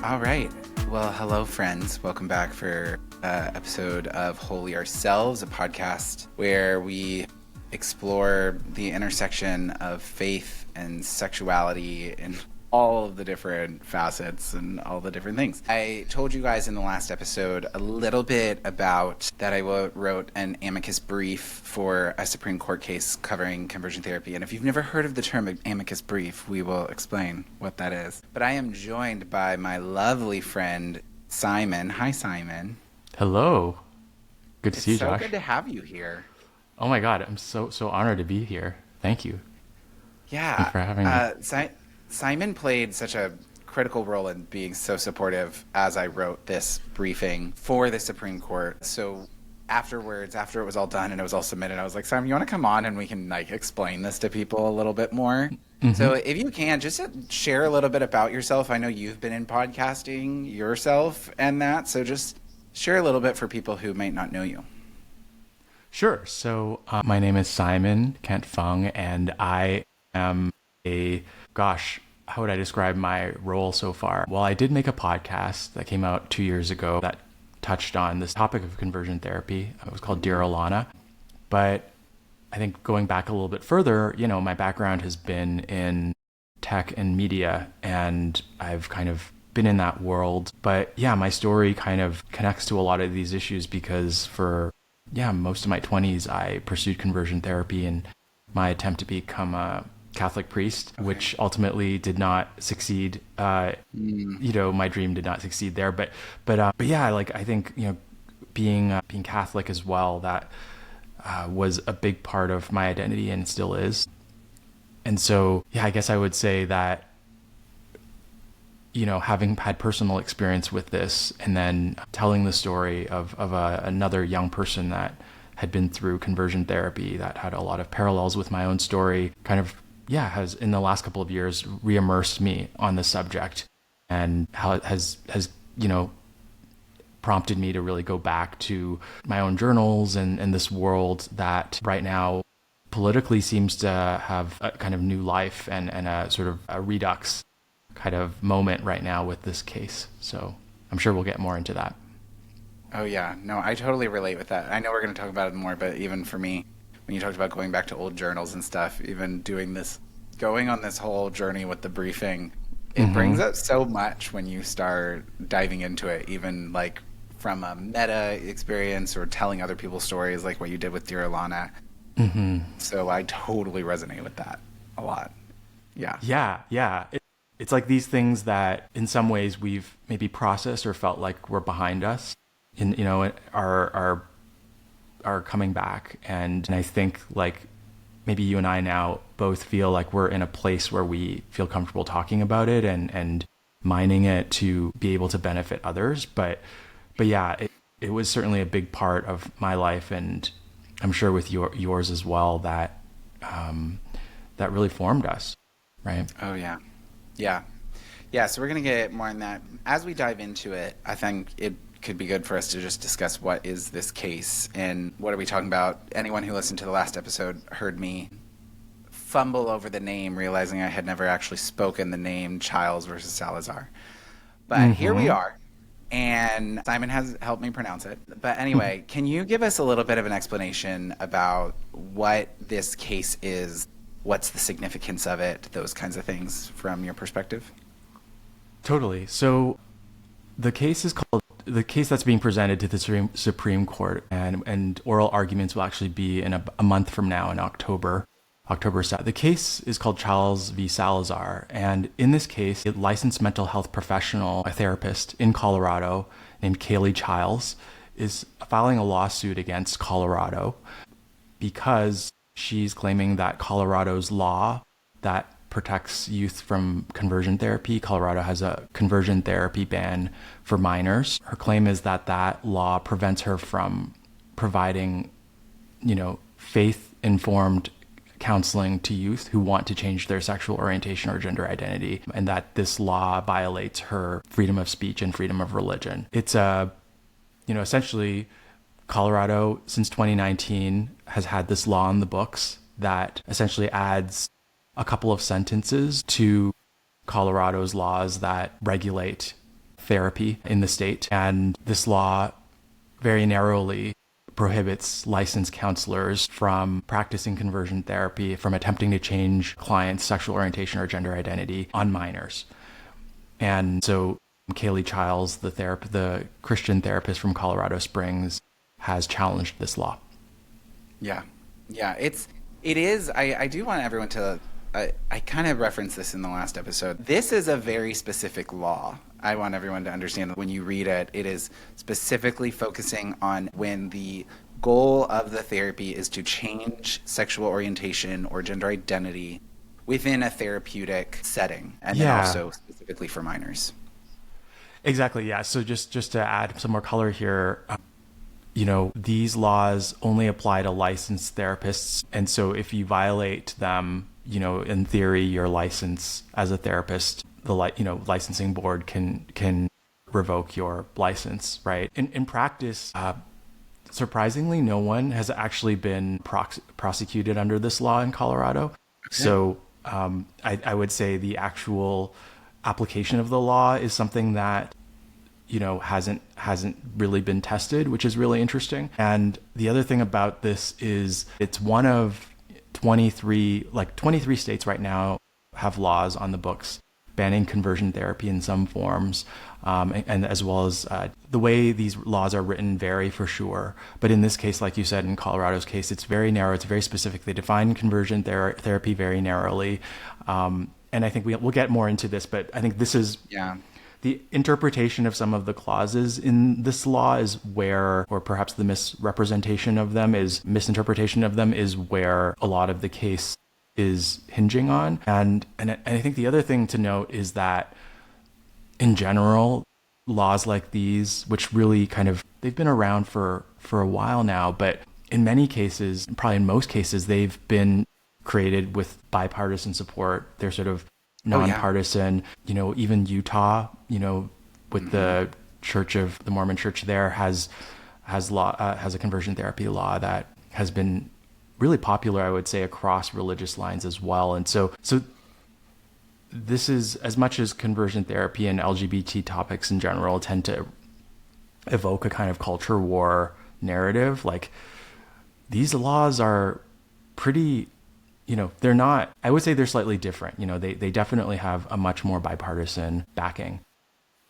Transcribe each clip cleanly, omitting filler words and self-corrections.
All right. Well, hello, friends. Welcome back for episode of Holy Ourselves, a podcast where we explore the intersection of faith and sexuality and all of the different facets and all the different things. I told you guys in the last episode a little bit about that I wrote an amicus brief for a Supreme Court case covering conversion therapy. And if you've never heard of the term amicus brief, we will explain what that is. But I am joined by my lovely friend, Simon. Hi, Simon. Hello. Good to see you, It's so Josh. good to have you here. Oh my God, I'm so honored to be here. Thank you. Thanks Yeah. for having me. Simon played such a critical role in being so supportive as I wrote this briefing for the Supreme Court. So afterwards, after it was all done and it was all submitted, I was like, Simon, you want to come on and we can explain this to people a little bit more? So if you can, just share a little bit about yourself. I know you've been in podcasting yourself and that, so just share a little bit for people who might not know you. Sure. So my name is Simon Kent Fung, and I am how would I describe my role so far? Well, I did make a podcast that came out 2 years ago that touched on this topic of conversion therapy. It was called Dear Alana. But I think going back a little bit further, my background has been in tech and media, and I've kind of been in that world. But yeah, my story kind of connects to a lot of these issues because for most of my 20s, I pursued conversion therapy in my attempt to become a Catholic priest, which ultimately did not succeed. My dream did not succeed there. But yeah, I think being Catholic as well, that was a big part of my identity and still is. And so yeah, I guess I would say that having had personal experience with this and then telling the story of another young person that had been through conversion therapy that had a lot of parallels with my own story has in the last couple of years re-immersed me on the subject, and how it has prompted me to really go back to my own journals and this world that right now politically seems to have a kind of new life and a sort of a redux kind of moment right now with this case. So I'm sure we'll get more into that. Oh, yeah. No, I totally relate with that. I know we're going to talk about it more, but even for me, when you talked about going back to old journals and stuff, even going on this whole journey with the briefing, it brings up so much when you start diving into it, even from a meta experience or telling other people's stories like what you did with Dear Alana. So I totally resonate with that a lot. Yeah. Yeah. It's like these things that in some ways we've maybe processed or felt like we're behind us and, are coming back. And I think maybe you and I now both feel like we're in a place where we feel comfortable talking about it and mining it to be able to benefit others. But yeah, it was certainly a big part of my life, and I'm sure with yours as well, that that really formed us, right? Oh, yeah. Yeah. Yeah, so we're going to get more on that. As we dive into it, I think it could be good for us to just discuss what is this case and what are we talking about. Anyone who listened to the last episode heard me fumble over the name, realizing I had never actually spoken the name Chiles versus Salazar. But here we are, and Simon has helped me pronounce it. But anyway, can you give us a little bit of an explanation about what this case is? What's the significance of it? Those kinds of things from your perspective? Totally. So the case that's being presented to the Supreme Court, and oral arguments will actually be in a month from now in October 7th. The case is called Chiles v. Salazar, and in this case, a licensed mental health professional, a therapist in Colorado named Kaylee Chiles, is filing a lawsuit against Colorado because she's claiming that Colorado's law that protects youth from conversion therapy. Colorado has a conversion therapy ban for minors. Her claim is that that law prevents her from providing, faith-informed counseling to youth who want to change their sexual orientation or gender identity, and that this law violates her freedom of speech and freedom of religion. It's essentially Colorado since 2019 has had this law in the books that essentially adds a couple of sentences to Colorado's laws that regulate therapy in the state. And this law very narrowly prohibits licensed counselors from practicing conversion therapy, from attempting to change clients' sexual orientation or gender identity on minors. And so Kaylee Chiles, the Christian therapist from Colorado Springs, has challenged this law. Yeah. It is. I do want everyone to, I kind of referenced this in the last episode. This is a very specific law. I want everyone to understand that when you read it, it is specifically focusing on when the goal of the therapy is to change sexual orientation or gender identity within a therapeutic setting, and then also specifically for minors. Exactly, yeah. So just to add some more color here, these laws only apply to licensed therapists. And so if you violate them, in theory, your license as a therapist, the licensing board can revoke your license, right? In practice, surprisingly, no one has actually been prosecuted under this law in Colorado. Okay. So I would say the actual application of the law is something that hasn't really been tested, which is really interesting. And the other thing about this is it's one of 23 states right now have laws on the books banning conversion therapy in some forms, and as well as the way these laws are written vary for sure. But in this case, like you said, in Colorado's case, it's very narrow. It's very specific. They define conversion therapy very narrowly. And I think we'll get more into this, but I think this is the interpretation of some of the clauses in this law is where, or perhaps the misinterpretation of them is where a lot of the case is hinging on. And I think the other thing to note is that in general, laws like these, which really they've been around for a while now, but in many cases, probably in most cases, they've been created with bipartisan support. They're sort of nonpartisan. Even Utah, with the Mormon Church there has a conversion therapy law that has been really popular, I would say, across religious lines as well. And so this is, as much as conversion therapy and LGBT topics in general tend to evoke a kind of culture war narrative, like these laws are pretty, they're not, I would say they're slightly different. They definitely have a much more bipartisan backing.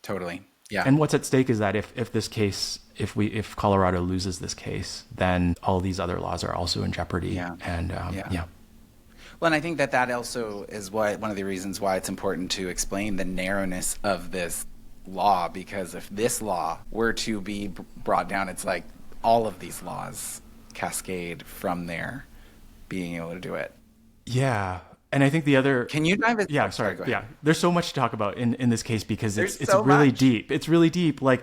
Totally. Yeah. And what's at stake is that if Colorado loses this case, then all these other laws are also in jeopardy. Yeah. And Well, and I think that also is one of the reasons why it's important to explain the narrowness of this law, because if this law were to be brought down, it's like all of these laws cascade from there being able to do it. Yeah. And I think the other... Can you dive in? Yeah, sorry. Go ahead. Yeah. There's so much to talk about in this case because it's so really much. deep. It's really deep. Like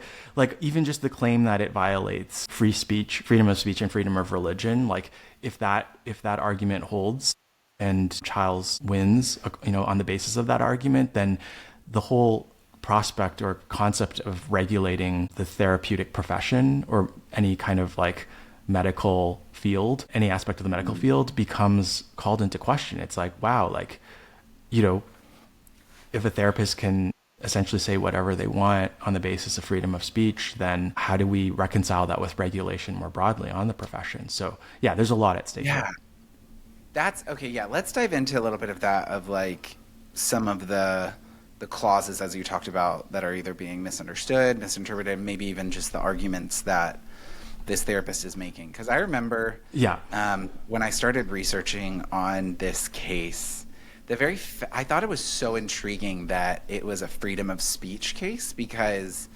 even just the claim that it violates free speech, freedom of speech and freedom of religion, like if that argument holds and Chiles wins, on the basis of that argument, then the whole prospect or concept of regulating the therapeutic profession or any kind of medical field, any aspect of the medical field becomes called into question. It's like, wow, if a therapist can essentially say whatever they want on the basis of freedom of speech, then how do we reconcile that with regulation more broadly on the profession? So yeah, there's a lot at stake. Yeah. That's okay. Yeah. Let's dive into a little bit of that, of some of the clauses, as you talked about, that are either being misunderstood, misinterpreted, maybe even just the arguments that this therapist is making. Because I remember when I started researching on this case, I thought it was so intriguing that it was a freedom of speech case, because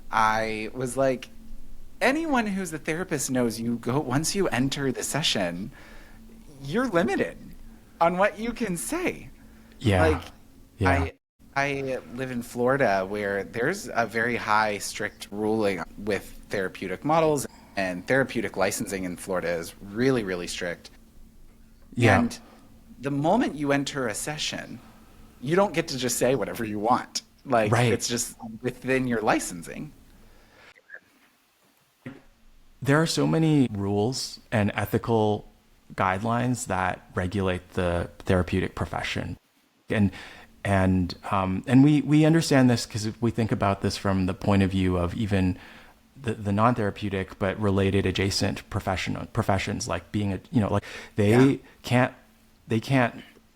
I was like, anyone who's a therapist knows once you enter the session, you're limited on what you can say. Yeah. I live in Florida, where there's a very high, strict ruling with therapeutic models, and therapeutic licensing in Florida is really, really strict. Yeah. And the moment you enter a session, you don't get to just say whatever you want. It's just within your licensing. There are so many rules and ethical guidelines that regulate the therapeutic profession. And And we understand this because if we think about this from the point of view of even the non-therapeutic but related adjacent professions, like being a, like they can't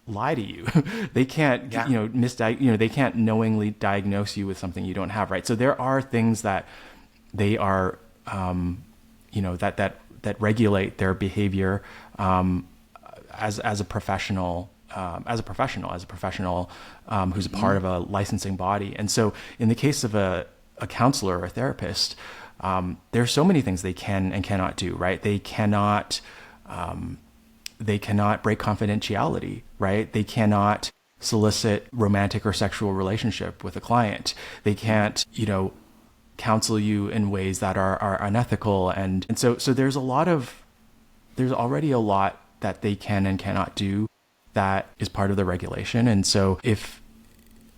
lie to you. They can't, they can't knowingly diagnose you with something you don't have, right? So there are things that they are, that regulate their behavior as a professional, who's a part of a licensing body. And so in the case of a counselor or a therapist, there's so many things they can and cannot do, right? They cannot break confidentiality, right? They cannot solicit romantic or sexual relationship with a client. They can't, counsel you in ways that are unethical. And so there's already a lot that they can and cannot do that is part of the regulation. And so if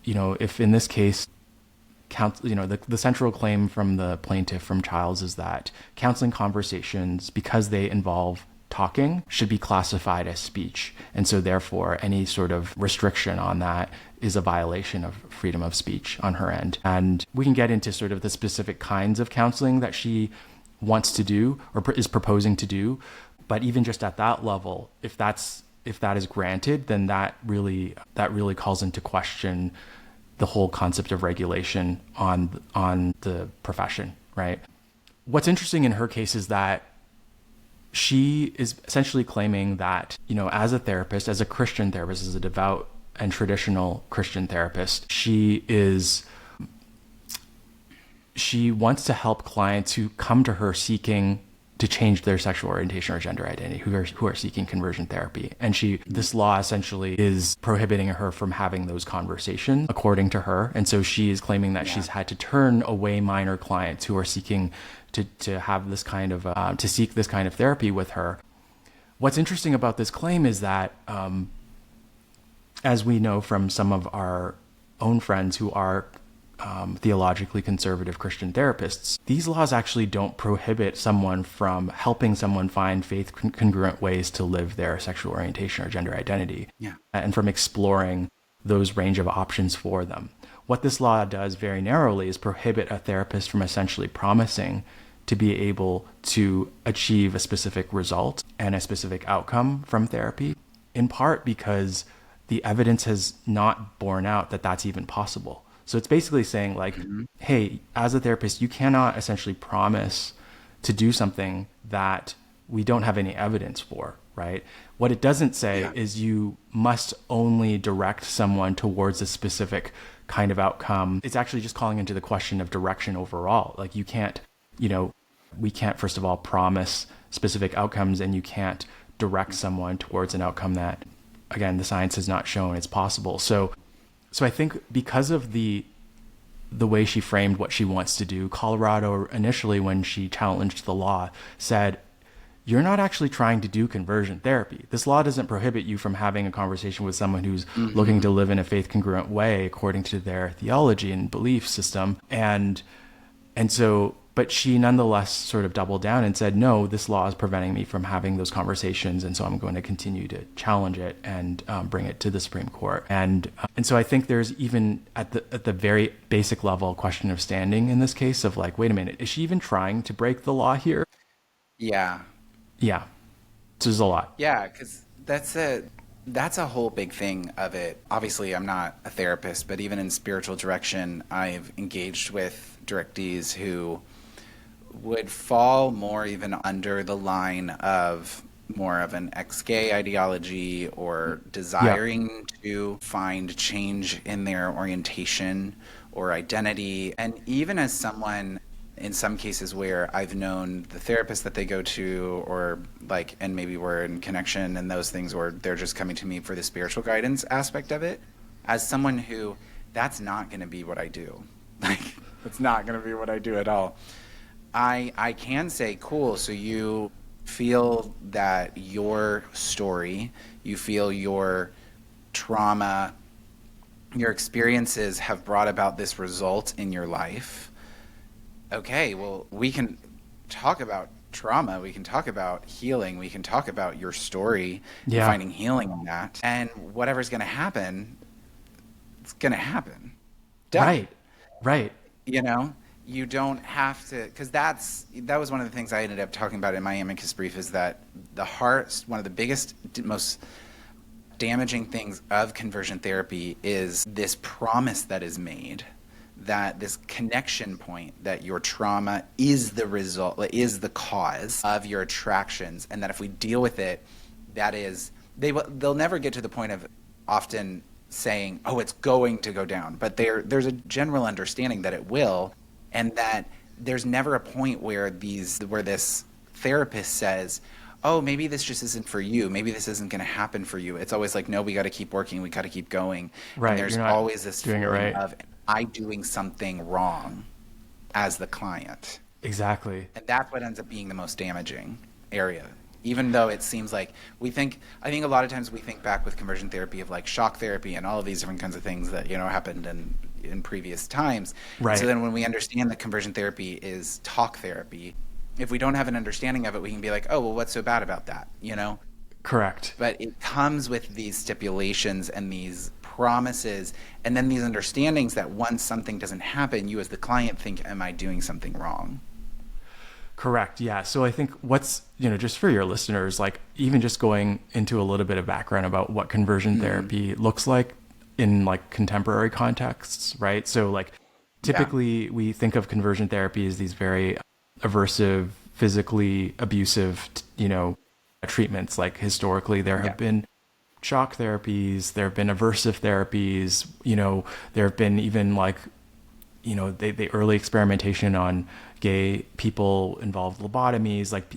in this case, the central claim from the plaintiff, from Chiles, is that counseling conversations, because they involve talking, should be classified as speech. And so therefore, any sort of restriction on that is a violation of freedom of speech on her end. And we can get into sort of the specific kinds of counseling that she wants to do or is proposing to do. But even just at that level, if that is granted, then that really calls into question the whole concept of regulation on the profession, right? What's interesting in her case is that she is essentially claiming that, as a therapist, as a Christian therapist, as a devout and traditional Christian therapist, she wants to help clients who come to her seeking to change their sexual orientation or gender identity, who are seeking conversion therapy. And this law essentially is prohibiting her from having those conversations, according to her. And so she is claiming that she's had to turn away minor clients who are seeking to have this kind of, to seek this kind of therapy with her. What's interesting about this claim is that, as we know from some of our own friends who are theologically conservative Christian therapists, these laws actually don't prohibit someone from helping someone find faith congruent ways to live their sexual orientation or gender identity, and from exploring those range of options for them. What this law does very narrowly is prohibit a therapist from essentially promising to be able to achieve a specific result and a specific outcome from therapy, in part because the evidence has not borne out that that's even possible. So it's basically saying hey, as a therapist, you cannot essentially promise to do something that we don't have any evidence for, right? What it doesn't say is you must only direct someone towards a specific kind of outcome. It's actually just calling into the question of direction overall. Like you can't, we can't, first of all, promise specific outcomes, and you can't direct someone towards an outcome that, again, the science has not shown it's possible. So I think because of the way she framed what she wants to do, Colorado initially, when she challenged the law, said, you're not actually trying to do conversion therapy. This law doesn't prohibit you from having a conversation with someone who's looking to live in a faith congruent way according to their theology and belief system. And so, but she nonetheless sort of doubled down and said, no, this law is preventing me from having those conversations. And so I'm going to continue to challenge it and bring it to the Supreme Court. And so I think there's even at the very basic level, a question of standing in this case of like, wait a minute, is she even trying to break the law here? Yeah. Yeah. So there's a lot. Yeah, because that's a whole big thing of it. Obviously, I'm not a therapist, but even in spiritual direction, I've engaged with directees who would fall more even under the line of more of an ex-gay ideology or desiring to find change in their orientation or identity. And even as someone, in some cases where I've known the therapist that they go to, or like, and maybe we're in connection and those things, or they're just coming to me for the spiritual guidance aspect of it, as someone who, that's not going to be what I do. Like, it's not going to be what I do at all. I can say, cool, so you feel that your story, you feel your trauma, your experiences have brought about this result in your life. Okay, well, we can talk about trauma, we can talk about healing, we can talk about your story, finding healing in that. And whatever's going to happen, it's going to happen. Done. Right. Right. You know, you don't have to, because that was one of the things I ended up talking about in my amicus brief, is that one of the biggest, most damaging things of conversion therapy is this promise that is made, that this connection point, that your trauma is the result, is the cause of your attractions, and that if we deal with it, that is, they'll never get to the point of often saying, oh, it's going to go down, but there's a general understanding that it will, and that there's never a point where this therapist says, oh, maybe this just isn't for you. Maybe this isn't going to happen for you. It's always like, no, we got to keep working. We got to keep going. Right. And there's always this doing feeling it right. of, am I doing something wrong as the client? Exactly. And that's what ends up being the most damaging area. Even though it seems like I think a lot of times we think back with conversion therapy of like shock therapy and all of these different kinds of things that, happened in previous times. Right. So then when we understand that conversion therapy is talk therapy, if we don't have an understanding of it, we can be like, oh, well, what's so bad about that? Correct. But it comes with these stipulations and these promises, and then these understandings that once something doesn't happen, you as the client think, am I doing something wrong? Correct. Yeah. So I think what's, just for your listeners, like even just going into a little bit of background about what conversion therapy looks like in like contemporary contexts, right? So like typically we think of conversion therapy as these very aversive, physically abusive, treatments. Like historically there have been shock therapies, there have been aversive therapies, there have been even like, the early experimentation on gay people involved lobotomies, like,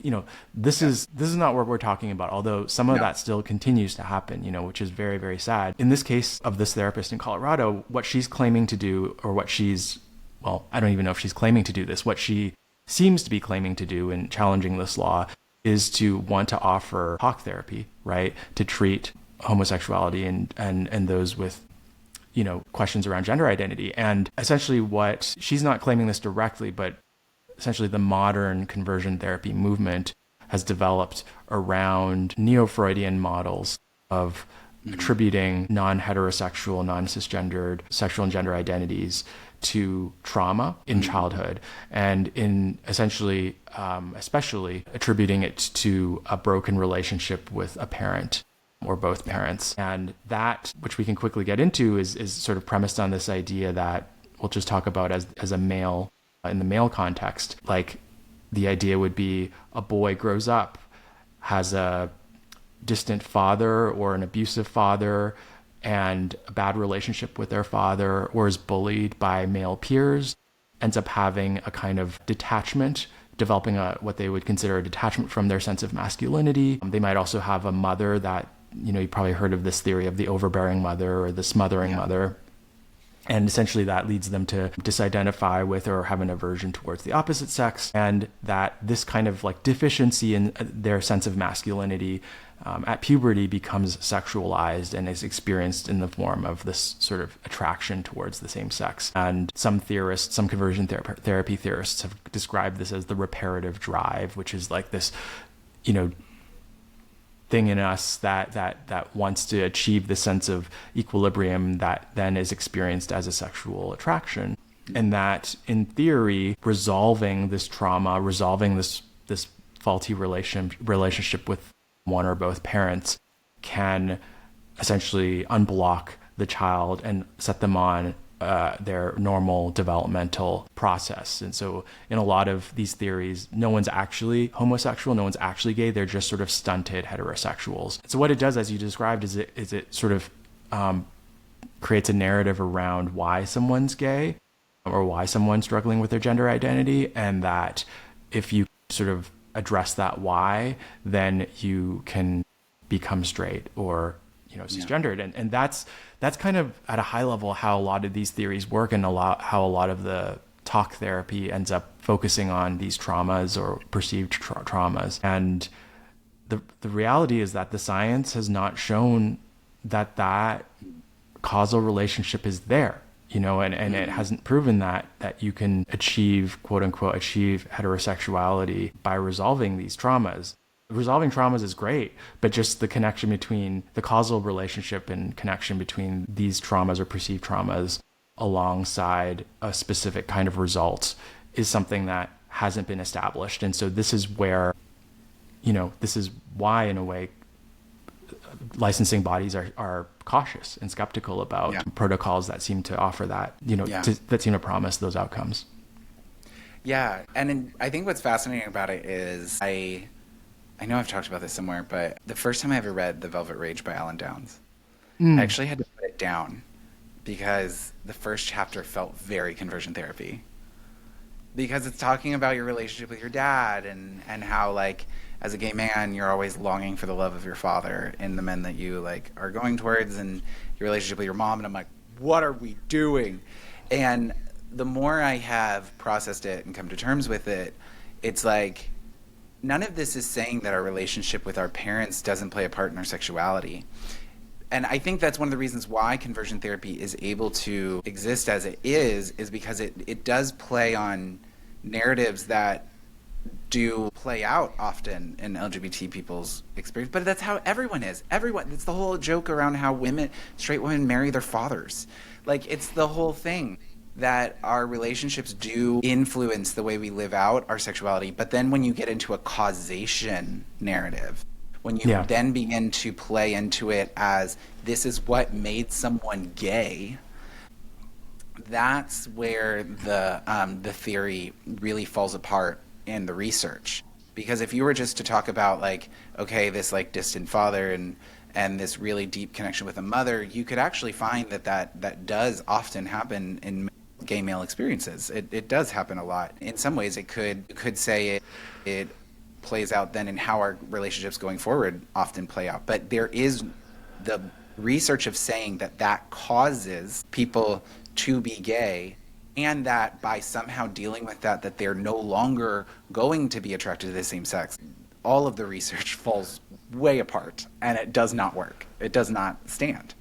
this is not what we're talking about, although some of that still continues to happen, which is very, very sad. In this case of this therapist in Colorado, what she's claiming to do, or I don't even know if she's claiming to do this, what she seems to be claiming to do in challenging this law is to want to offer talk therapy, right, to treat homosexuality and those with questions around gender identity. And essentially what she's not claiming this directly, but essentially the modern conversion therapy movement has developed around neo-Freudian models of attributing non-heterosexual, non-cisgendered sexual and gender identities to trauma in childhood, and in essentially, especially attributing it to a broken relationship with a parent or both parents. And that, which we can quickly get into, is sort of premised on this idea that we'll just talk about as a male, in the male context. Like the idea would be a boy grows up, has a distant father or an abusive father and a bad relationship with their father, or is bullied by male peers, ends up having a kind of detachment, developing what they would consider a detachment from their sense of masculinity. They might also have a mother that, you probably heard of this theory of the overbearing mother or the smothering mother. And essentially that leads them to disidentify with or have an aversion towards the opposite sex. And that this kind of like deficiency in their sense of masculinity at puberty becomes sexualized and is experienced in the form of this sort of attraction towards the same sex. And some conversion therapy theorists have described this as the reparative drive, which is like this, thing in us that wants to achieve the sense of equilibrium that then is experienced as a sexual attraction. And that in theory, resolving this trauma, resolving this faulty relationship with one or both parents can essentially unblock the child and set them on their normal developmental process. And so in a lot of these theories, no one's actually homosexual, no one's actually gay, they're just sort of stunted heterosexuals. So what it does, as you described, is it sort of creates a narrative around why someone's gay or why someone's struggling with their gender identity, and that if you sort of address that why, then you can become straight or cisgendered. And that's kind of at a high level how a lot of these theories work, and how a lot of the talk therapy ends up focusing on these traumas or perceived traumas. And the reality is that the science has not shown that causal relationship is there, and it hasn't proven that you can achieve, quote unquote, achieve heterosexuality by resolving these traumas. resolving traumas is great, but just the connection between the causal relationship and connection between these traumas or perceived traumas alongside a specific kind of result is something that hasn't been established. And so this is where, this is why, in a way, licensing bodies are cautious and skeptical about protocols that seem to offer that, that seem to promise those outcomes. Yeah. And I think what's fascinating about it is I know I've talked about this somewhere, but the first time I ever read The Velvet Rage by Alan Downs, I actually had to put it down because the first chapter felt very conversion therapy. Because it's talking about your relationship with your dad and how, like, as a gay man, you're always longing for the love of your father in the men that you, like, are going towards, and your relationship with your mom. And I'm like, what are we doing? And the more I have processed it and come to terms with it, it's like, none of this is saying that our relationship with our parents doesn't play a part in our sexuality. And I think that's one of the reasons why conversion therapy is able to exist as it is because it does play on narratives that do play out often in LGBT people's experience. But that's how everyone is. Everyone. It's the whole joke around how straight women marry their fathers. Like, it's the whole thing that our relationships do influence the way we live out our sexuality. But then when you get into a causation narrative, when you then begin to play into it as this is what made someone gay, that's where the theory really falls apart in the research. Because if you were just to talk about, like, okay, this, like, distant father and this really deep connection with a mother, you could actually find that does often happen in gay male experiences. It does happen a lot. In some ways, you could say it plays out then in how our relationships going forward often play out. But there is the research of saying that causes people to be gay, and that by somehow dealing with that they're no longer going to be attracted to the same sex. All of the research falls way apart, and it does not work. It does not stand.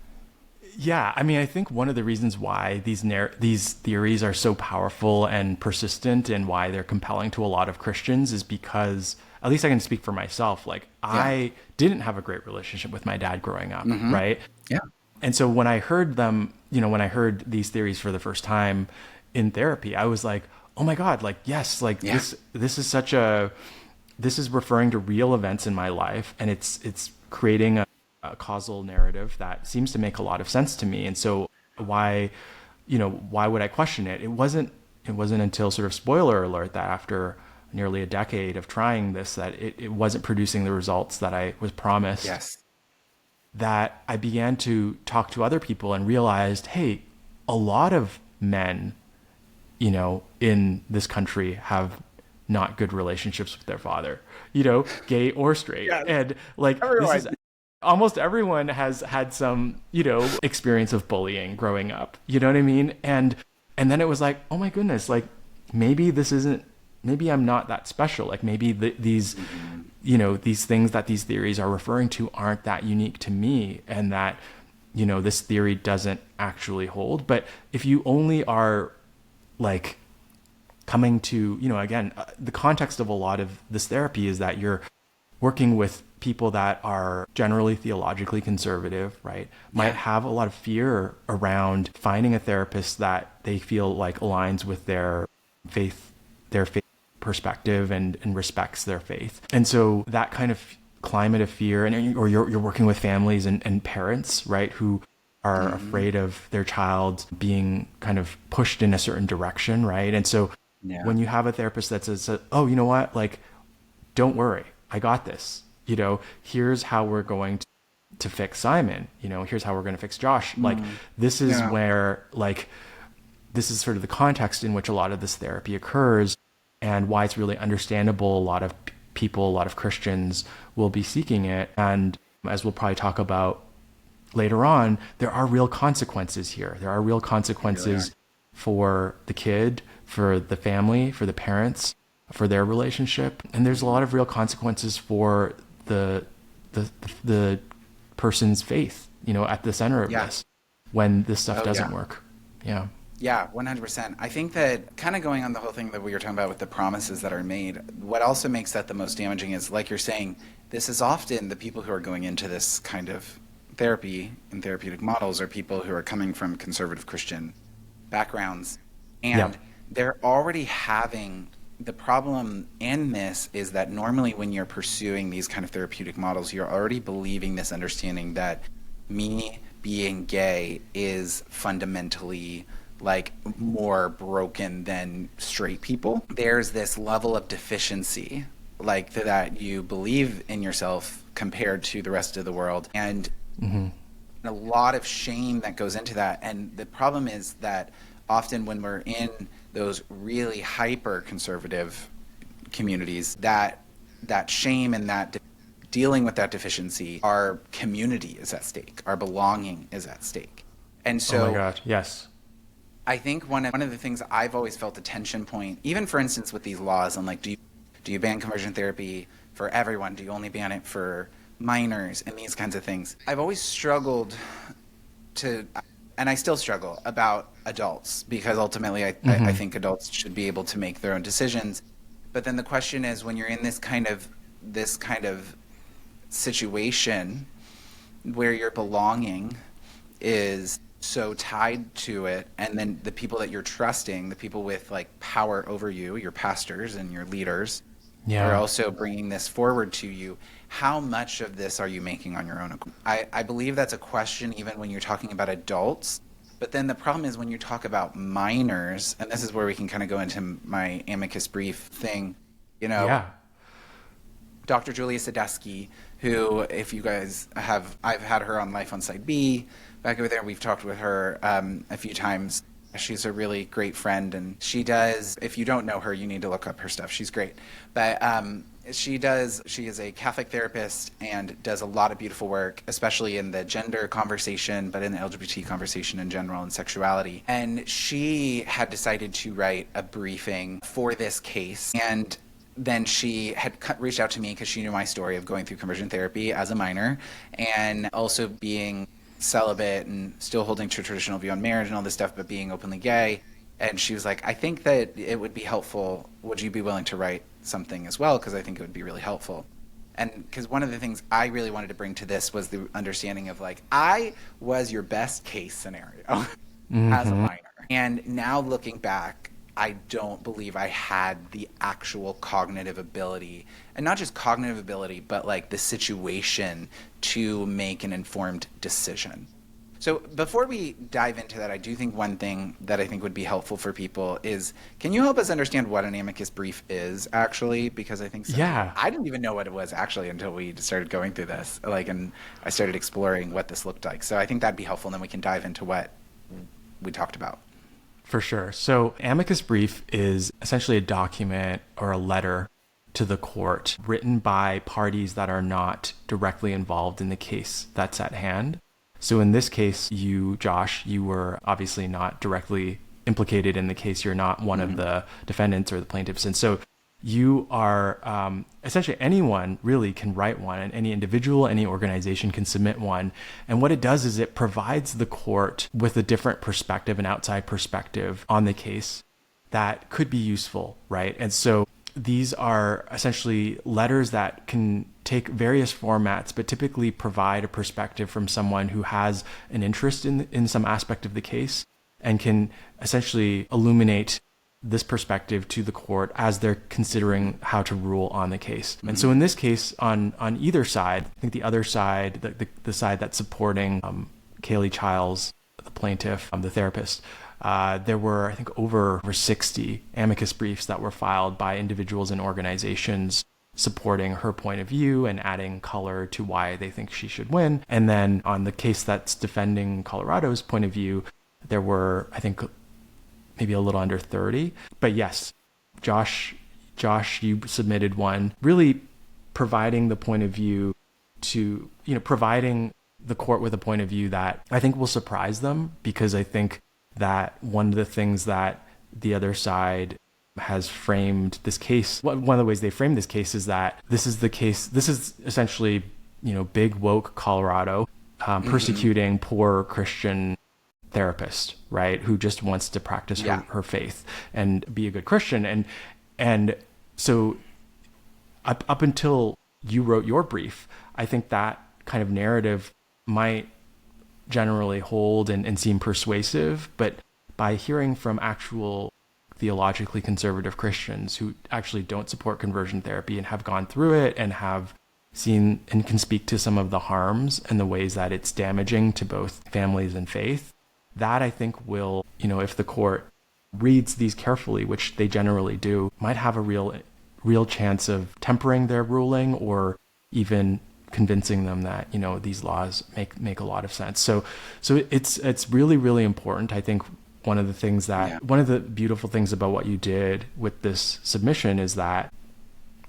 Yeah, I mean, I think one of the reasons why these theories are so powerful and persistent, and why they're compelling to a lot of Christians, is because, at least I can speak for myself, like, I didn't have a great relationship with my dad growing up, right? Yeah. And so when I heard them, when I heard these theories for the first time in therapy, I was like, oh my God, like, yes, like this is referring to real events in my life, and it's creating a causal narrative that seems to make a lot of sense to me. And so why would I question it? It wasn't until, sort of spoiler alert, that after nearly a decade of trying this, that it wasn't producing the results that I was promised. Yes. That I began to talk to other people and realized, hey, a lot of men, in this country have not good relationships with their father, gay or straight. Yes. And, like, almost everyone has had some, experience of bullying growing up. You know what I mean? And then it was like, oh my goodness, like, maybe I'm not that special. Like, maybe these things that these theories are referring to aren't that unique to me, and that, this theory doesn't actually hold. But if you only are, like, coming to, again, the context of a lot of this therapy is that you're working with people that are generally theologically conservative, right? Might have a lot of fear around finding a therapist that they feel like aligns with their faith perspective and respects their faith. And so that kind of climate of fear, or you're working with families and parents, right, who are afraid of their child being kind of pushed in a certain direction, right? And so when you have a therapist that says, oh, you know what, like, don't worry, I got this. Here's how we're going to fix Simon. Here's how we're going to fix Josh. Like, this is where, like, this is sort of the context in which a lot of this therapy occurs, and why it's really understandable a lot of people, a lot of Christians will be seeking it. And as we'll probably talk about later on, there are real consequences here. There are real consequences for the kid, for the family, for the parents, for their relationship. And there's a lot of real consequences for the person's faith, at the center of this, when this stuff doesn't work. Yeah. Yeah, 100%. I think that, kind of going on the whole thing that we were talking about with the promises that are made, what also makes that the most damaging is, like you're saying, this is often the people who are going into this kind of therapy and therapeutic models are people who are coming from conservative Christian backgrounds. And they're already having the problem in this is that normally when you're pursuing these kind of therapeutic models, you're already believing this understanding that me being gay is fundamentally like more broken than straight people. There's this level of deficiency like that you believe in yourself compared to the rest of the world. And a lot of shame that goes into that. And the problem is that often when we're in those really hyper conservative communities, that shame and that dealing with that deficiency, our community is at stake, our belonging is at stake. And so, oh my God, yes. I think one of the things I've always felt a tension point, even for instance with these laws, on like, do you ban conversion therapy for everyone? Do you only ban it for minors and these kinds of things? I've always struggled to, and I still struggle about adults, because ultimately I think adults should be able to make their own decisions. But then the question is, when you're in this kind of situation where your belonging is so tied to it, and then the people that you're trusting, the people with like power over you, your pastors and your leaders, are also bringing this forward to you, how much of this are you making on your own? I believe that's a question even when you're talking about adults. But then the problem is when you talk about minors, and this is where we can kind of go into my amicus brief thing, Dr. Julia Sadesky, who, if you guys have, I've had her on Life on Side B back over there. We've talked with her a few times. She's a really great friend, and she does, if you don't know her, you need to look up her stuff. She's great. But she is a Catholic therapist and does a lot of beautiful work, especially in the gender conversation, but in the LGBT conversation in general and sexuality. And she had decided to write a briefing for this case. And then she had reached out to me because she knew my story of going through conversion therapy as a minor and also being celibate and still holding to a traditional view on marriage and all this stuff, but being openly gay. And she was like, I think that it would be helpful. Would you be willing to write something as well? Because I think it would be really helpful. And because one of the things I really wanted to bring to this was the understanding of like, I was your best case scenario as a minor. And now looking back, I don't believe I had the actual cognitive ability, and not just cognitive ability, but like the situation to make an informed decision. So before we dive into that, I do think one thing that I think would be helpful for people is, can you help us understand what an amicus brief is actually? Because I think I didn't even know what it was actually until we started going through this, and I started exploring what this looked like. So I think that'd be helpful, and then we can dive into what we talked about. For sure. So amicus brief is essentially a document or a letter to the court written by parties that are not directly involved in the case that's at hand. So in this case, you, Josh, you were obviously not directly implicated in the case. You're not one of the defendants or the plaintiffs. And so you are essentially anyone really can write one, and any individual, any organization can submit one. And what it does is it provides the court with a different perspective, an outside perspective on the case that could be useful, right? And so these are essentially letters that can take various formats, but typically provide a perspective from someone who has an interest in some aspect of the case and can essentially illuminate this perspective to the court as they're considering how to rule on the case. And so in this case, on either side, I think the other side, the side that's supporting Kaylee Chiles, the plaintiff, the therapist, there were, I think, over 60 amicus briefs that were filed by individuals and organizations supporting her point of view and adding color to why they think she should win. And then on the case that's defending Colorado's point of view, there were, I think, maybe a little under 30. But yes, Josh, you submitted one, really providing the point of view to, providing the court with a point of view that I think will surprise them, because I think that one of the things that the other side has framed this case, one of the ways they frame this case is that this is essentially, big woke Colorado persecuting poor Christian therapist, right, who just wants to practice her faith and be a good Christian. And so up until you wrote your brief. I think that kind of narrative might generally hold and seem persuasive, but by hearing from actual theologically conservative Christians who actually don't support conversion therapy and have gone through it and have seen and can speak to some of the harms and the ways that it's damaging to both families and faith, that I think will, if the court reads these carefully, which they generally do, might have a real chance of tempering their ruling or even convincing them that, these laws make a lot of sense. So it's really, really important. I think one of the beautiful things about what you did with this submission is that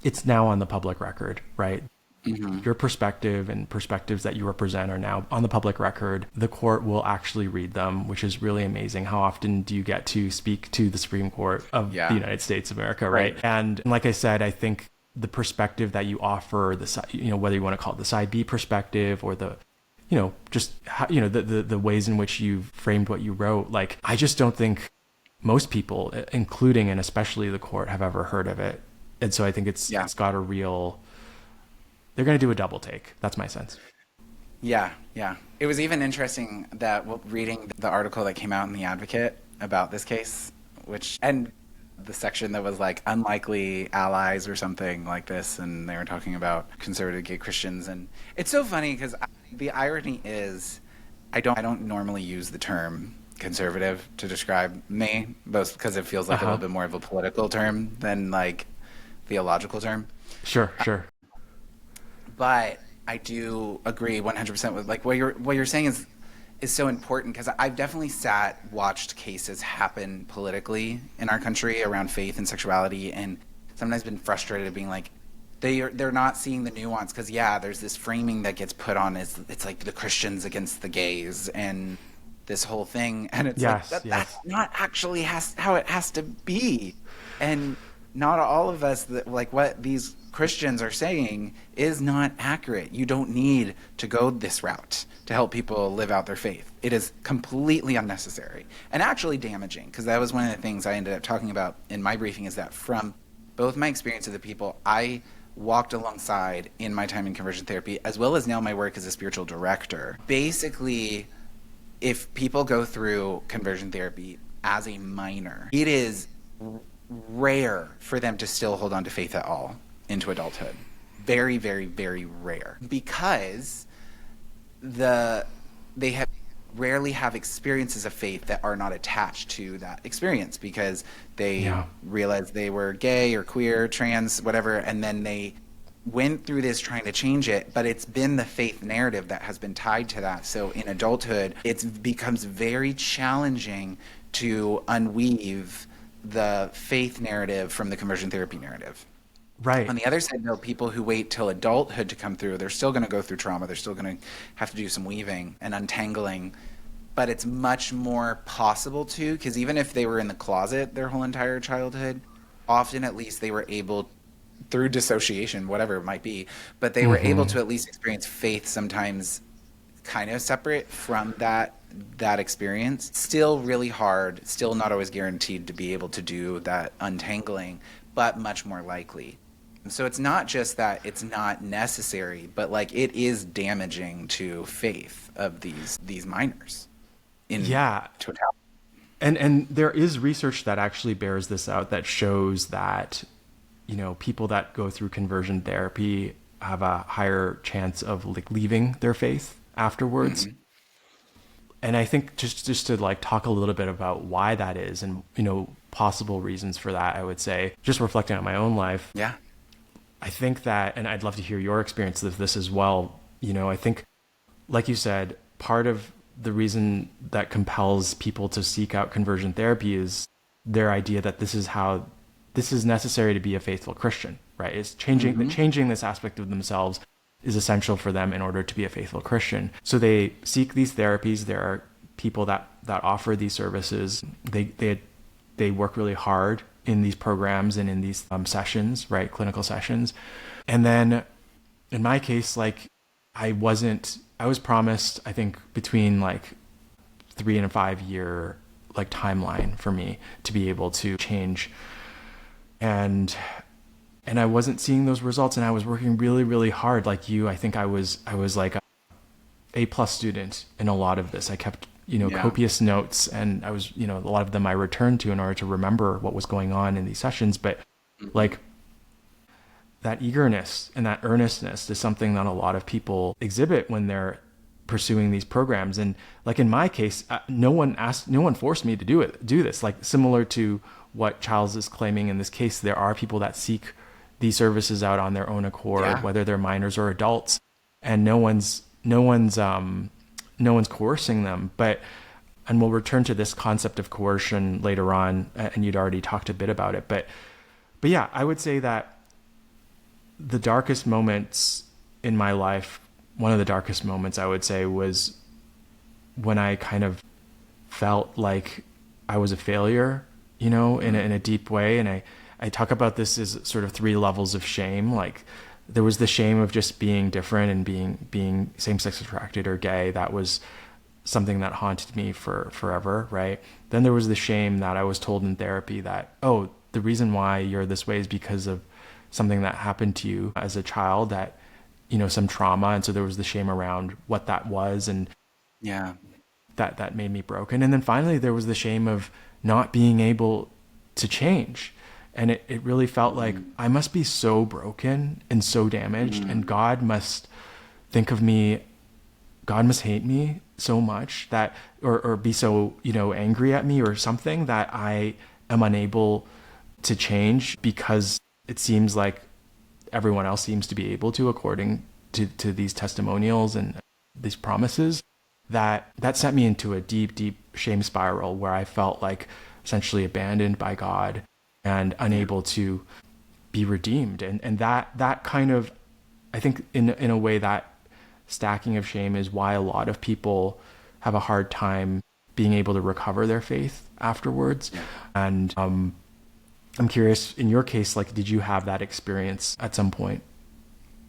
it's now on the public record, right? Mm-hmm. Your perspective and perspectives that you represent are now on the public record. The court will actually read them, which is really amazing. How often do you get to speak to the Supreme Court of the United States of America, right? And like I said, I think the perspective that you offer, whether you want to call it the side B perspective or the, just how, the ways in which you've framed what you wrote, like, I just don't think most people, including and especially the court, have ever heard of it. And so I think it's got a real... They're going to do a double take. That's my sense. Yeah. It was even interesting that reading the article that came out in The Advocate about this case, and the section that was like unlikely allies or something like this, and they were talking about conservative gay Christians. And it's so funny because the irony is I don't normally use the term conservative to describe me, both because it feels like a little bit more of a political term than like theological term. Sure. But I do agree 100% with like what you're saying is so important, because I've definitely watched cases happen politically in our country around faith and sexuality, and sometimes been frustrated at being like they're not seeing the nuance, because there's this framing that gets put on as it's like the Christians against the gays and this whole thing, and it's that's not actually how it has to be, and not all of us like what these Christians are saying is not accurate. You don't need to go this route to help people live out their faith. It is completely unnecessary and actually damaging, because that was one of the things I ended up talking about in my briefing, is that from both my experience of the people I walked alongside in my time in conversion therapy, as well as now my work as a spiritual director, basically, if people go through conversion therapy as a minor, it is rare for them to still hold on to faith at all into adulthood. Very, very, very rare, because they rarely have experiences of faith that are not attached to that experience, because they realized they were gay or queer, trans, whatever, and then they went through this trying to change it, but it's been the faith narrative that has been tied to that. So in adulthood, it becomes very challenging to unweave the faith narrative from the conversion therapy narrative. Right. On the other side, though, people who wait till adulthood to come through, they're still going to go through trauma. They're still going to have to do some weaving and untangling. But it's much more possible to, because even if they were in the closet their whole entire childhood, often at least they were able, through dissociation, whatever it might be, but they were able to at least experience faith sometimes kind of separate from that experience. Still really hard, still not always guaranteed to be able to do that untangling, but much more likely. So it's not just that it's not necessary, but like it is damaging to faith of these minors in totality. And there is research that actually bears this out, that shows that, people that go through conversion therapy have a higher chance of like leaving their faith afterwards. Mm-hmm. And I think just to like talk a little bit about why that is, and possible reasons for that, I would say, just reflecting on my own life. Yeah. I think that, and I'd love to hear your experience of this as well. I think, like you said, part of the reason that compels people to seek out conversion therapy is their idea that this is necessary to be a faithful Christian, right? It's changing this aspect of themselves is essential for them in order to be a faithful Christian. So they seek these therapies. There are people that offer these services. They work really hard in these programs and in these sessions, right? Clinical sessions. And then in my case, like I was promised, I think, between like 3 and 5 year like timeline for me to be able to change. And and I wasn't seeing those results, and I was working really, really hard. Like you, I think I was like A+ student in a lot of this. I kept, copious notes, and I was, a lot of them I returned to in order to remember what was going on in these sessions. But like that eagerness and that earnestness is something that a lot of people exhibit when they're pursuing these programs. And like in my case, no one forced me to do this. Like similar to what Chiles is claiming in this case, there are people that seek these services out on their own accord, whether they're minors or adults, and no one's coercing them. And we'll return to this concept of coercion later on, and you'd already talked a bit about it. But yeah, I would say that the darkest moments in my life, one of the darkest moments I would say, was when I kind of felt like I was a failure, in a deep way. And I talk about this as sort of 3 levels of shame. Like there was the shame of just being different and being same-sex attracted or gay. That was something that haunted me for forever, right? Then there was the shame that I was told in therapy that, oh, the reason why you're this way is because of something that happened to you as a child, that, some trauma. And so there was the shame around what that was, and that made me broken. And then finally there was the shame of not being able to change. And it really felt like I must be so broken and so damaged, and God must think of me, God must hate me so much that, or be so, angry at me or something, that I am unable to change, because it seems like everyone else seems to be able to, according to these testimonials and these promises. That sent me into a deep, deep shame spiral where I felt like essentially abandoned by God and unable to be redeemed. And that kind of, I think in a way, that stacking of shame is why a lot of people have a hard time being able to recover their faith afterwards. And I'm curious, in your case, like, did you have that experience at some point?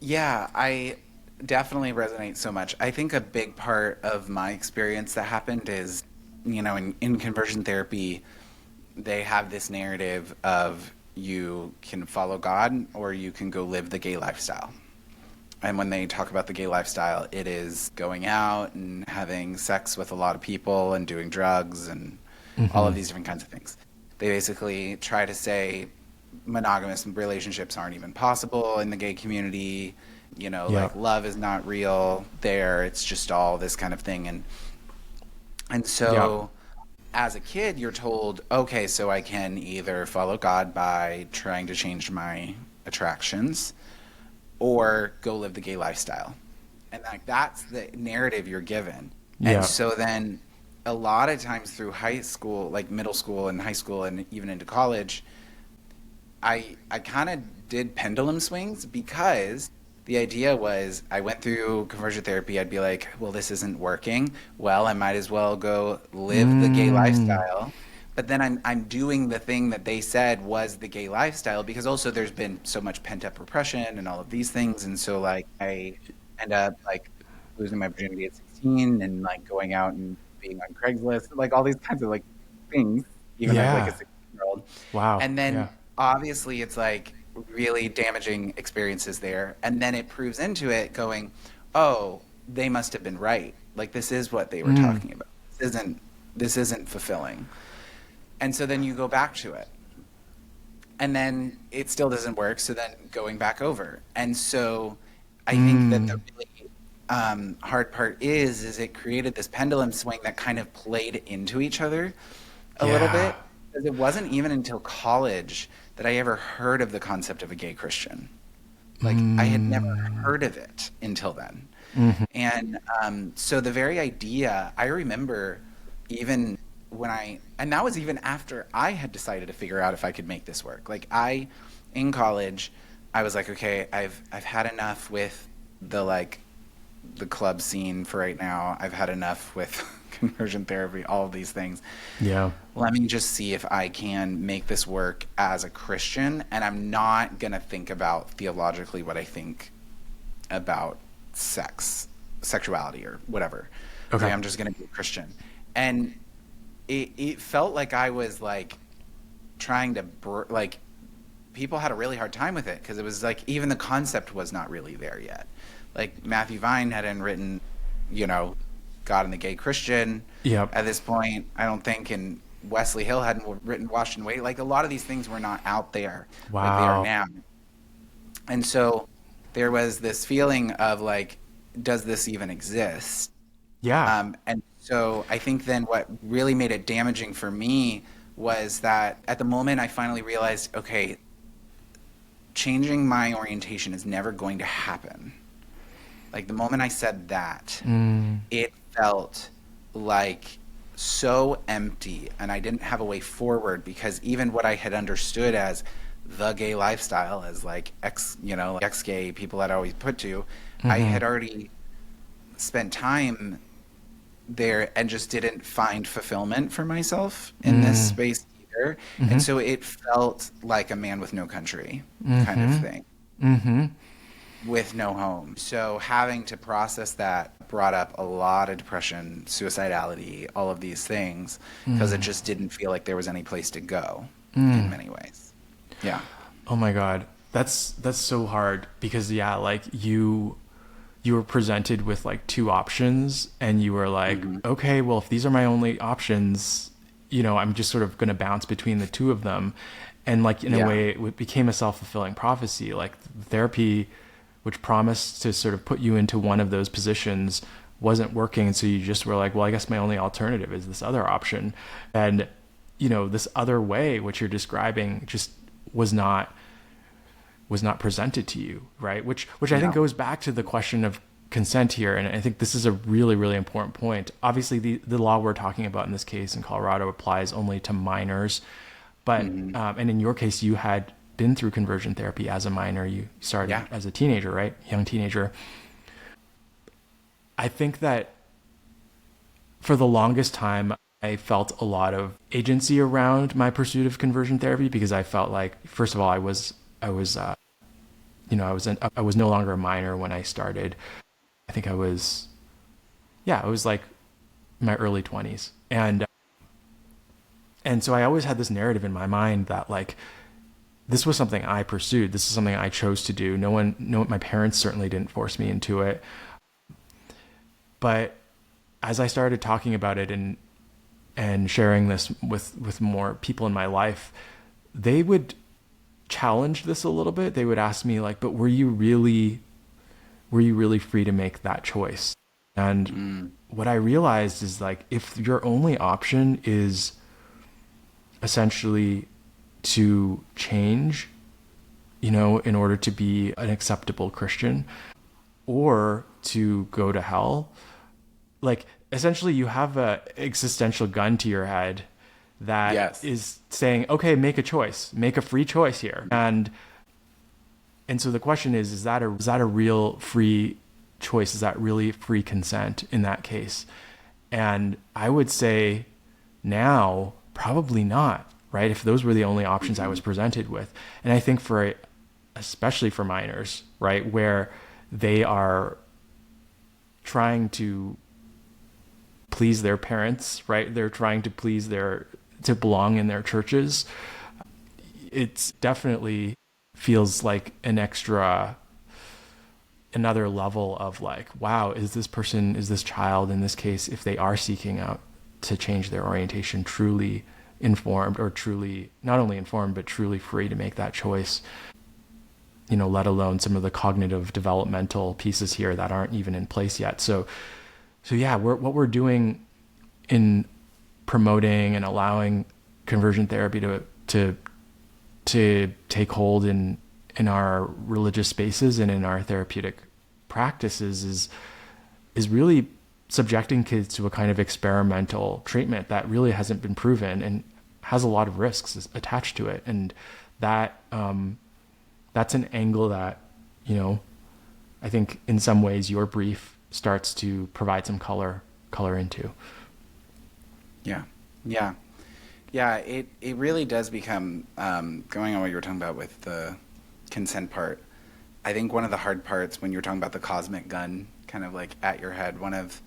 Yeah, I definitely resonate so much. I think a big part of my experience that happened is, in conversion therapy, they have this narrative of you can follow God or you can go live the gay lifestyle. And when they talk about the gay lifestyle, it is going out and having sex with a lot of people and doing drugs and all of these different kinds of things. They basically try to say monogamous relationships aren't even possible in the gay community. Like love is not real there. It's just all this kind of thing. And so as a kid, you're told, okay, so I can either follow God by trying to change my attractions or go live the gay lifestyle. And like that's the narrative you're given. And so then a lot of times through high school, like middle school and high school and even into college, I kind of did pendulum swings, because the idea was I went through conversion therapy. I'd be like, well, this isn't working. Well, I might as well go live the gay lifestyle. But then I'm doing the thing that they said was the gay lifestyle, because also there's been so much pent up repression and all of these things. And so like I end up like losing my virginity at 16 and like going out and being on Craigslist, like all these kinds of like things, even as like a 16-year-old. Wow. And then obviously it's like really damaging experiences there. And then it proves into it going, oh, they must have been right. Like this is what they were talking about. This isn't fulfilling. And so then you go back to it. And then it still doesn't work. So then going back over. And so I think that the really hard part is it created this pendulum swing that kind of played into each other a little bit. Because it wasn't even until college that I ever heard of the concept of a gay Christian. Like I had never heard of it until then. And so the very idea, I remember even when and that was even after I had decided to figure out if I could make this work. Like in college, I was like, okay, I've had enough with the club scene for right now. I've had enough with conversion therapy, all of these things. Yeah. Let me just see if I can make this work as a Christian, and I'm not going to think about theologically what I think about sexuality or whatever. Okay. I'm just going to be a Christian. And it felt like I was like trying to people had a really hard time with it because it was like even the concept was not really there yet. Like Matthew Vine hadn't written, you know, God and the Gay Christian Yep. at this point, I don't think, and Wesley Hill hadn't written Wash and Wait. Like a lot of these things were not out there like they are Wow. now. And so there was this feeling of like, does this even exist? Yeah. And so I think then what really made it damaging for me was that at the moment I finally realized, okay, changing my orientation is never going to happen. Like the moment I said that, it felt like so empty and I didn't have a way forward because even what I had understood as the gay lifestyle as like ex-gay people I'd always put to, I had already spent time there and just didn't find fulfillment for myself in this space either. And so it felt like a man with no country kind of thing. With no home. So having to process that brought up a lot of depression, suicidality, all of these things, because it just didn't feel like there was any place to go in many ways. Yeah. Oh my God. That's so hard because yeah, like you were presented with like two options and you were like, okay, well, if these are my only options, you know, I'm just sort of going to bounce between the two of them. And like, in a way, it became a self-fulfilling prophecy. Like therapy, which promised to sort of put you into one of those positions, wasn't working. And so you just were like, well, I guess my only alternative is this other option. And, you know, this other way, which you're describing, just was not presented to you, right? Which I think goes back to the question of consent here. And I think this is a really, really important point. Obviously, the law we're talking about in this case in Colorado applies only to minors. But, and in your case, you had been through conversion therapy as a minor. You started as a teenager, right? Young teenager. I think that for the longest time, I felt a lot of agency around my pursuit of conversion therapy because I felt like, first of all, I was no longer a minor when I started. I think I was like in my early 20s. And so I always had this narrative in my mind that like, this was something I pursued. This is something I chose to do. My parents certainly didn't force me into it. But as I started talking about it and sharing this with more people in my life, they would challenge this a little bit. They would ask me like, but were you really free to make that choice? And what I realized is like, if your only option is essentially to change, you know, in order to be an acceptable Christian or to go to hell, like essentially you have a existential gun to your head that is saying, okay, make a choice, make a free choice here. And so the question is that a real free choice? Is that really free consent in that case? And I would say now, probably not, right? If those were the only options I was presented with. And I think especially for minors, right, where they are trying to please their parents, right? They're trying to to belong in their churches. It's definitely feels like another level of like, wow, is this child in this case, if they are seeking out to change their orientation, truly informed or truly not only informed, but truly free to make that choice, you know, let alone some of the cognitive developmental pieces here that aren't even in place yet. So yeah, what we're doing in promoting and allowing conversion therapy to take hold in our religious spaces and in our therapeutic practices is really subjecting kids to a kind of experimental treatment that really hasn't been proven and has a lot of risks attached to it. And that that's an angle that, you know, I think in some ways your brief starts to provide some color into. It really does become, going on what you were talking about with the consent part. I think one of the hard parts when you're talking about the cosmic gun kind of like at your head, one of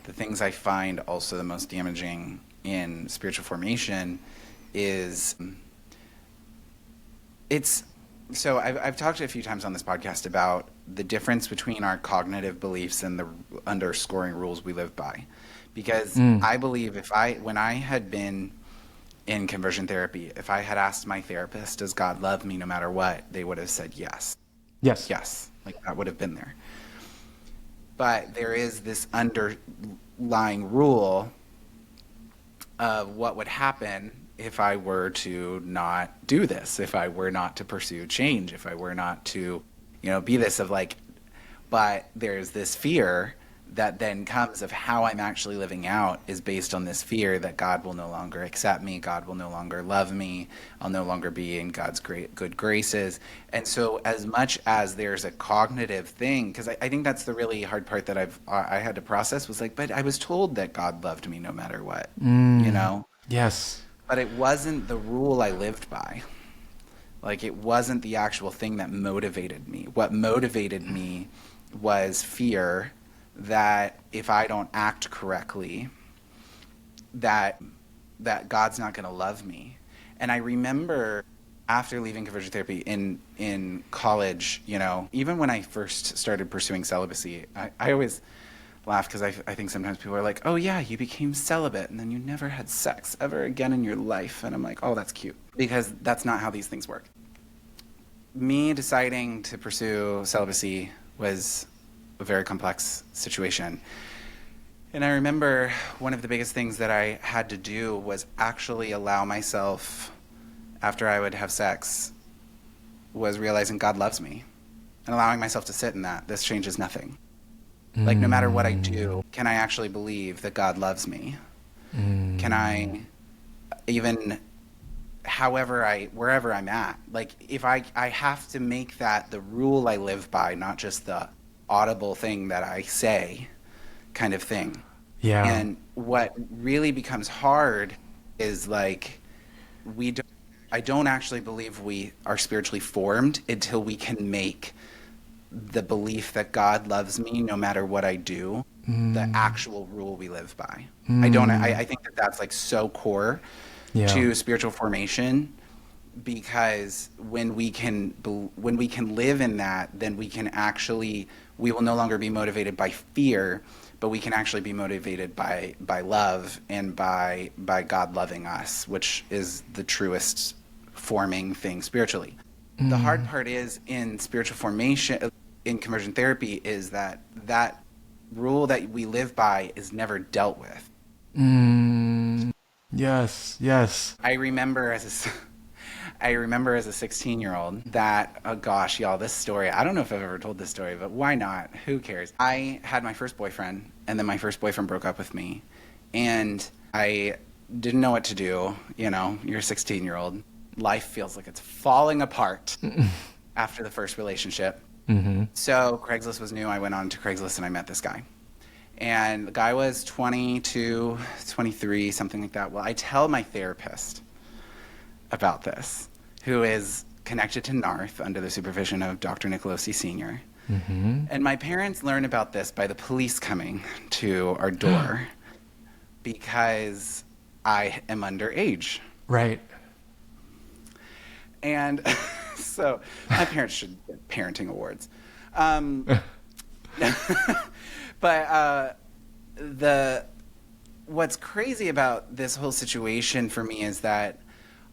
the things I find also the most damaging in spiritual formation is So I've talked a few times on this podcast about the difference between our cognitive beliefs and the underscoring rules we live by. Because I believe when I had been in conversion therapy, if I had asked my therapist, does God love me no matter what, they would have said yes. Yes. Yes. Like that would have been there. But there is this underlying rule of what would happen if I were to not do this, if I were not to pursue change, if I were not to, be this of like, but there's this fear that then comes of how I'm actually living out is based on this fear that God will no longer accept me, God will no longer love me, I'll no longer be in God's good graces. And so as much as there's a cognitive thing, because I think that's the really hard part that I had to process was like, but I was told that God loved me no matter what, Yes. But it wasn't the rule I lived by. Like it wasn't the actual thing that motivated me. What motivated me was fear that if I don't act correctly, that God's not going to love me. And I remember after leaving conversion therapy in college, even when I first started pursuing celibacy, I always laugh because I think sometimes people are like, oh yeah, you became celibate and then you never had sex ever again in your life. And I'm like, oh, that's cute. Because that's not how these things work. Me deciding to pursue celibacy was a very complex situation. And I remember one of the biggest things that I had to do was actually allow myself, after I would have sex, was realizing God loves me and allowing myself to sit in that. This changes nothing. Like no matter what I do, can I actually believe that God loves me? Can I even, wherever I'm at, like if I have to make that the rule I live by, not just the audible thing that I say kind of thing. Yeah. And what really becomes hard is like I don't actually believe we are spiritually formed until we can make the belief that God loves me no matter what I do the actual rule we live by. I think that that's like so core to spiritual formation, because when we can live in that, then we will no longer be motivated by fear, but we can actually be motivated by love and by God loving us, which is the truest forming thing spiritually. The hard part is in spiritual formation, in conversion therapy, is that rule that we live by is never dealt with. Yes. I remember as a 16-year-old that, oh gosh, y'all, this story, I don't know if I've ever told this story, but why not? Who cares? I had my first boyfriend, and then my first boyfriend broke up with me, and I didn't know what to do. You're a 16-year-old. Life feels like it's falling apart after the first relationship. So Craigslist was new. I went on to Craigslist and I met this guy. And the guy was 22, 23, something like that. Well, I tell my therapist about this, who is connected to NARTH under the supervision of Dr. Nicolosi Sr. And my parents learn about this by the police coming to our door because I am underage. Right. And so my parents should get parenting awards. But what's crazy about this whole situation for me is that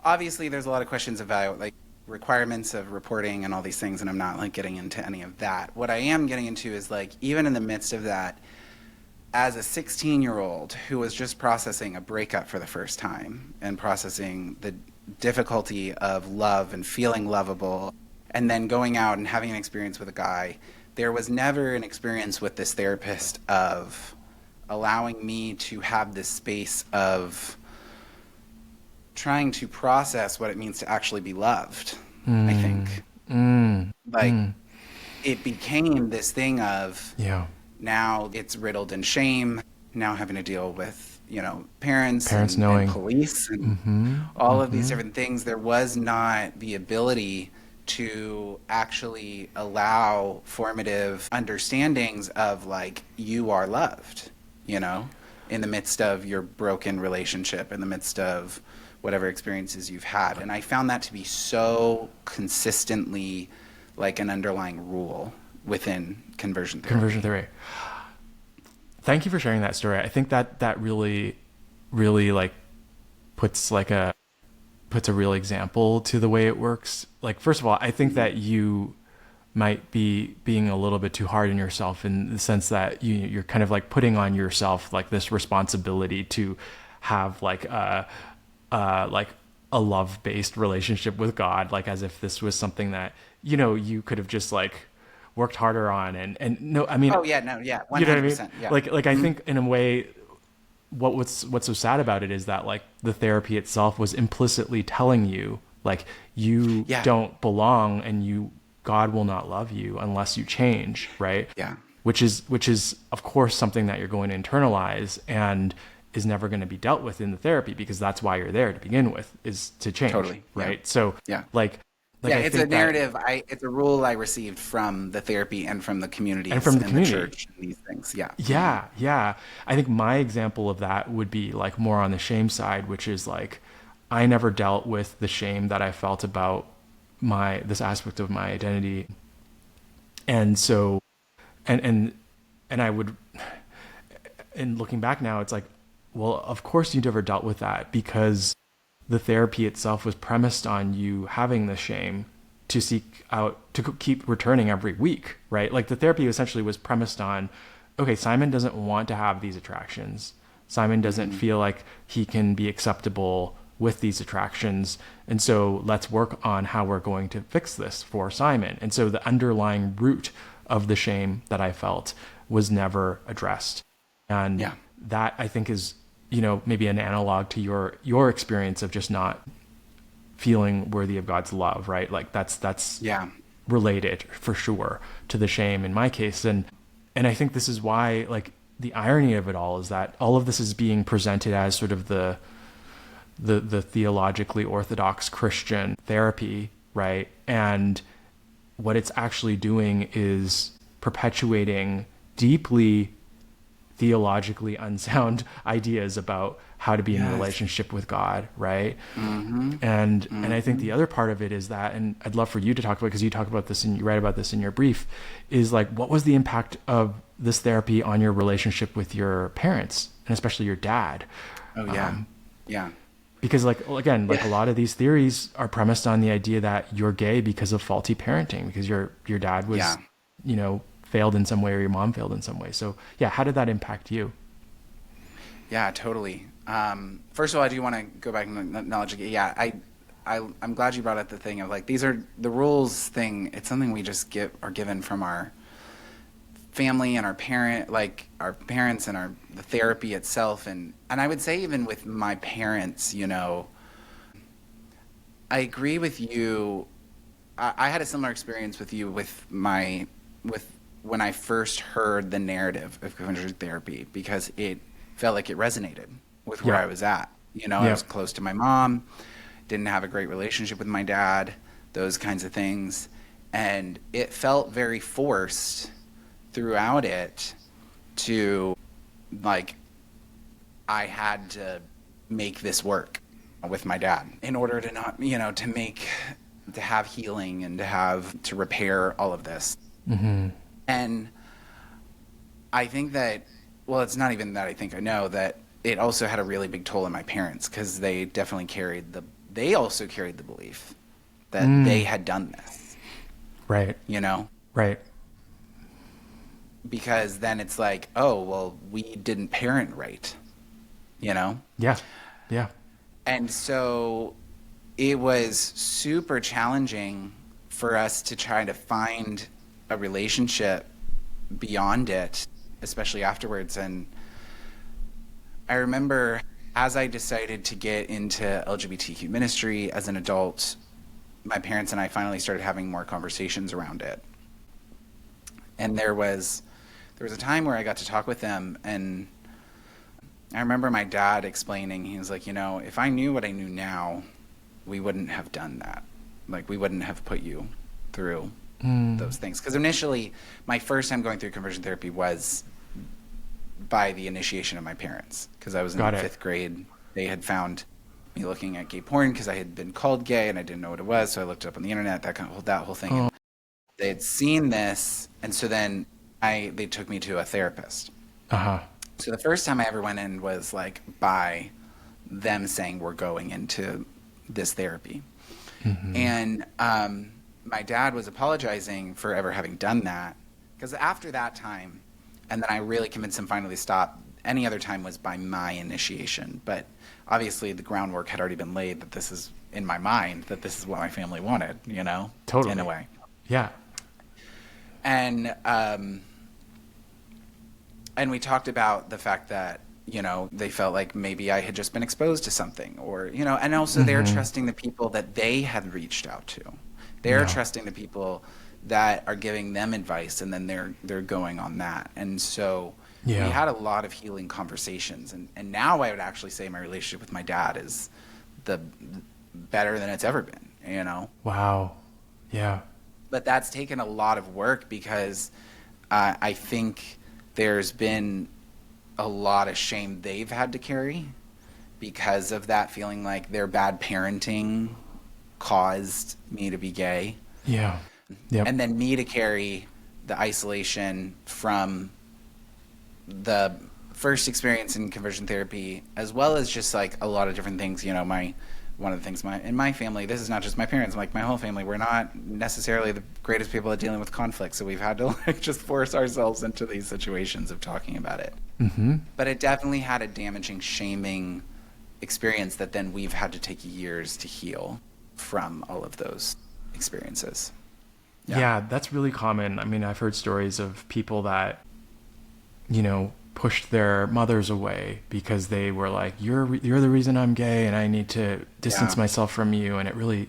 obviously there's a lot of questions about like requirements of reporting and all these things, and I'm not like getting into any of that. What I am getting into is like, even in the midst of that, as a 16-year-old who was just processing a breakup for the first time and processing the difficulty of love and feeling lovable, and then going out and having an experience with a guy, there was never an experience with this therapist of allowing me to have this space of trying to process what it means to actually be loved, I think. It became this thing of now it's riddled in shame, now having to deal with parents knowing, and police and all of these different things. There was not the ability to actually allow formative understandings of like, you are loved, in the midst of your broken relationship, in the midst of whatever experiences you've had. And I found that to be so consistently like an underlying rule within conversion therapy. Conversion theory. Thank you for sharing that story. I think that really, really like puts a real example to the way it works. Like, first of all, I think that you might be being a little bit too hard on yourself in the sense that you're kind of like putting on yourself like this responsibility to have like a love-based relationship with God, like as if this was something that, you could have just like worked harder on and no, I mean, 100%. You know what I mean? Yeah. Like I think in a way, what's so sad about it is that like the therapy itself was implicitly telling you like you don't belong and God will not love you unless you change, right? Yeah. Which is of course something that you're going to internalize and is never going to be dealt with in the therapy, because that's why you're there to begin with, is to change. Totally. Right. Yeah. So like it's a narrative. It's a rule I received from the therapy and from the community and from the community. The church and these things. Yeah. Yeah. I think my example of that would be like more on the shame side, which is like, I never dealt with the shame that I felt about this aspect of my identity. And so, and I would, and looking back now, it's like, well, of course you never dealt with that, because the therapy itself was premised on you having the shame to seek out, to keep returning every week, right? Like the therapy essentially was premised on, okay, Simon doesn't want to have these attractions. Simon doesn't feel like he can be acceptable with these attractions. And so let's work on how we're going to fix this for Simon. And so the underlying root of the shame that I felt was never addressed. And that I think is, maybe an analog to your experience of just not feeling worthy of God's love, right? Like that's related for sure to the shame in my case. And I think this is why, like, the irony of it all is that all of this is being presented as sort of the theologically orthodox Christian therapy, right? And what it's actually doing is perpetuating deeply theologically unsound ideas about how to be in a relationship with God, right? And I think the other part of it is that, and I'd love for you to talk about, because you talk about this and you write about this in your brief, is like, what was the impact of this therapy on your relationship with your parents, and especially your dad? Because like, again, like a lot of these theories are premised on the idea that you're gay because of faulty parenting, because your dad was, failed in some way, or your mom failed in some way. So how did that impact you? Yeah, totally. First of all, I do want to go back and acknowledge, I'm glad you brought up the thing of like, these are the rules thing. It's something we just are given from our family and our parents and the therapy itself. And I would say even with my parents, I agree with you. I had a similar experience with you with when I first heard the narrative of conversion therapy, because it felt like it resonated with where I was at. I was close to my mom, didn't have a great relationship with my dad, those kinds of things. And it felt very forced throughout it to, like, I had to make this work with my dad in order to not, to have healing and to repair all of this. And I think that, well, it's not even that I think I know, that it also had a really big toll on my parents, because they definitely they also carried the belief that they had done this. Right. Right. Because then it's like, oh, well, we didn't parent right, Yeah. Yeah. And so it was super challenging for us to try to find a relationship beyond it, especially afterwards. And I remember, as I decided to get into LGBTQ ministry as an adult, my parents and I finally started having more conversations around it. And there was a time where I got to talk with them, and I remember my dad explaining, he was like, if I knew what I knew now, we wouldn't have done that. Like, we wouldn't have put you through those things. Because initially, my first time going through conversion therapy was by the initiation of my parents, because I was in fifth grade. They had found me looking at gay porn because I had been called gay and I didn't know what it was, so I looked it up on the internet, that whole thing. And they had seen this, and so then they took me to a therapist. So the first time I ever went in was like by them saying we're going into this therapy. And my dad was apologizing for ever having done that, because after that time, and then I really convinced him finally to stop, any other time was by my initiation. But obviously the groundwork had already been laid that this is in my mind, that this is what my family wanted, you know? Totally. In a way. Yeah. And we talked about the fact that, you know, they felt like maybe I had just been exposed to something, or, you know, and also they're trusting the people that they had reached out to. They're trusting the people that are giving them advice, and then they're going on that. And so we had a lot of healing conversations. And now I would actually say my relationship with my dad is the better than it's ever been, you know? Wow. Yeah. But that's taken a lot of work, because I think there's been a lot of shame they've had to carry because of that, feeling like their bad parenting caused me to be gay. Yeah. Yep. And then me to carry the isolation from the first experience in conversion therapy, as well as just like a lot of different things. You know, one of the things in my family, this is not just my parents, like my whole family, we're not necessarily the greatest people at dealing with conflict. So we've had to like just force ourselves into these situations of talking about it. But it definitely had a damaging, shaming experience that then we've had to take years to heal from all of those experiences. Yeah, that's really common. I mean, I've heard stories of people that, you know, pushed their mothers away because they were like, you're the reason I'm gay and I need to distance myself from you. And it really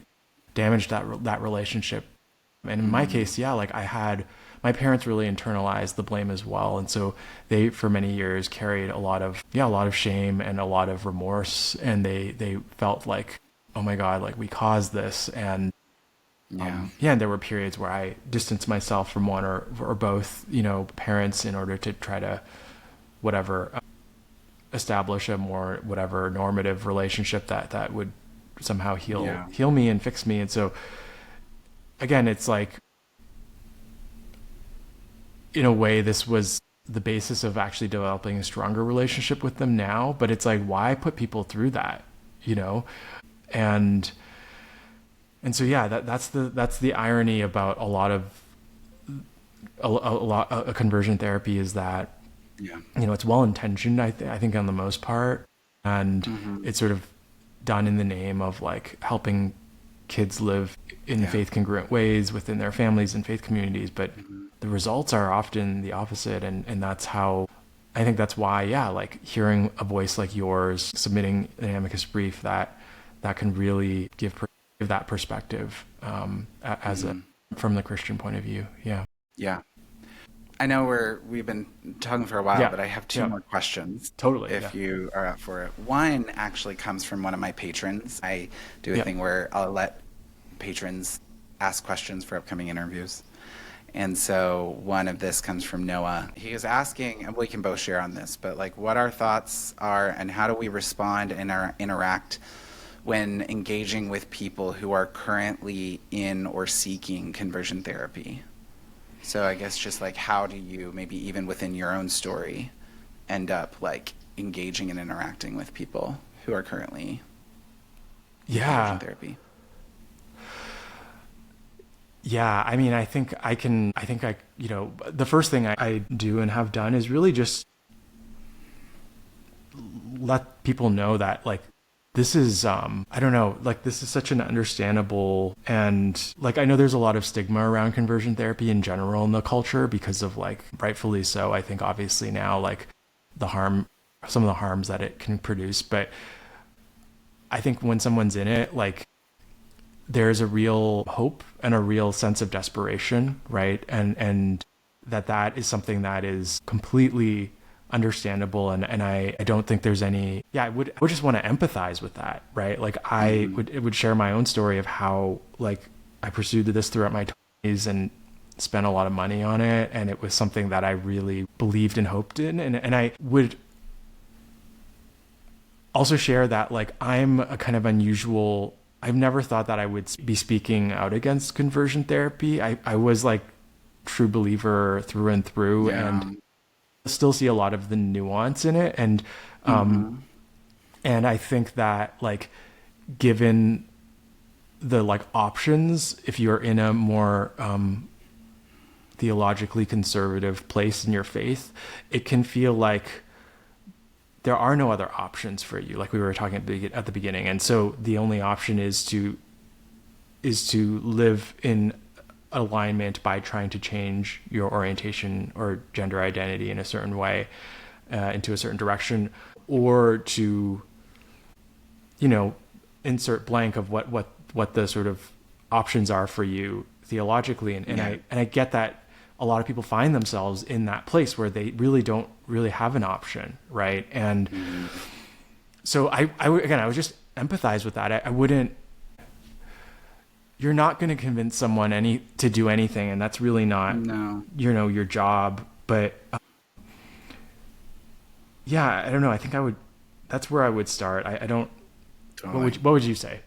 damaged that relationship. And in my case, like my parents really internalized the blame as well. And so they, for many years, carried a lot of shame and a lot of remorse. And they felt like, oh my God, like we caused this. And and there were periods where I distanced myself from one or both, you know, parents in order to try to establish a more normative relationship that would somehow heal me and fix me. And so again, it's like, in a way, this was the basis of actually developing a stronger relationship with them now. But it's like, why put people through that, you know? And so, that's the irony about a lot of conversion therapy, is that, you know, it's well-intentioned, I think on the most part. And it's sort of done in the name of like helping kids live in faith congruent ways within their families and faith communities. But the results are often the opposite. And that's how, I think that's why, like hearing a voice like yours, submitting an amicus brief that can really give that perspective from the Christian point of view. Yeah. I know we've been talking for a while, but I have two more questions. Totally. If you are up for it. One actually comes from one of my patrons. I do a thing where I'll let patrons ask questions for upcoming interviews. And so one of this comes from Noah. He is asking, and we can both share on this, but like what our thoughts are and how do we respond and interact when engaging with people who are currently in or seeking conversion therapy. So I guess just like, how do you, maybe even within your own story, end up like engaging and interacting with people who are currently in conversion therapy? Yeah, I mean, I think you know, the first thing I do and have done is really just let people know that like, this is, I don't know, like this is such an understandable, and like, I know there's a lot of stigma around conversion therapy in general in the culture because of like, rightfully so, I think obviously now, like some of the harms that it can produce. But I think when someone's in it, like there's a real hope and a real sense of desperation, right? And that is something that is completely understandable, and I don't think there's any I would just want to empathize with that, right? Like I would share my own story of how like I pursued this throughout my 20s, and spent a lot of money on it, and it was something that I really believed and hoped in. And I would also share that, like, I'm a kind of unusual. I've never thought that I would be speaking out against conversion therapy. I was like true believer through and through, and still see a lot of the nuance in it. And I think that, like, given the like options, if you're in a more theologically conservative place in your faith, it can feel like there are no other options for you, like we were talking at the beginning. And so the only option is to live in alignment by trying to change your orientation or gender identity in a certain way, into a certain direction, or to, you know, insert blank of what the sort of options are for you theologically. And I get that a lot of people find themselves in that place where they really don't really have an option, right? And so I would just empathize with that. I wouldn't. You're not going to convince someone to do anything, and that's really not, your job. But yeah, I don't know. I think that's where I would start. I don't. Totally. What would you say?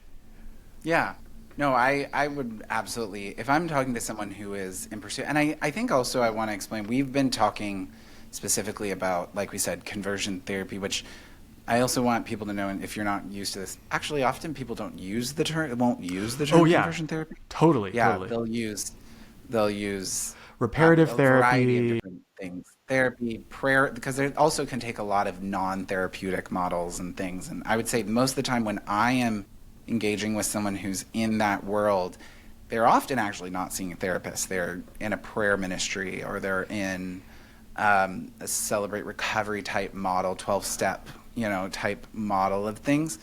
Yeah. No, I would absolutely, if I'm talking to someone who is in pursuit, and I think also I want to explain, we've been talking specifically about, like we said, conversion therapy, which I also want people to know, and if you're not used to this, actually often people won't use the term conversion therapy. Totally. They'll use reparative a therapy, variety of different things. Therapy, prayer, because it also can take a lot of non-therapeutic models and things. And I would say most of the time when I am engaging with someone who's in that world, they're often actually not seeing a therapist. They're in a prayer ministry, or they're in a Celebrate Recovery type model, 12-step, type model of things.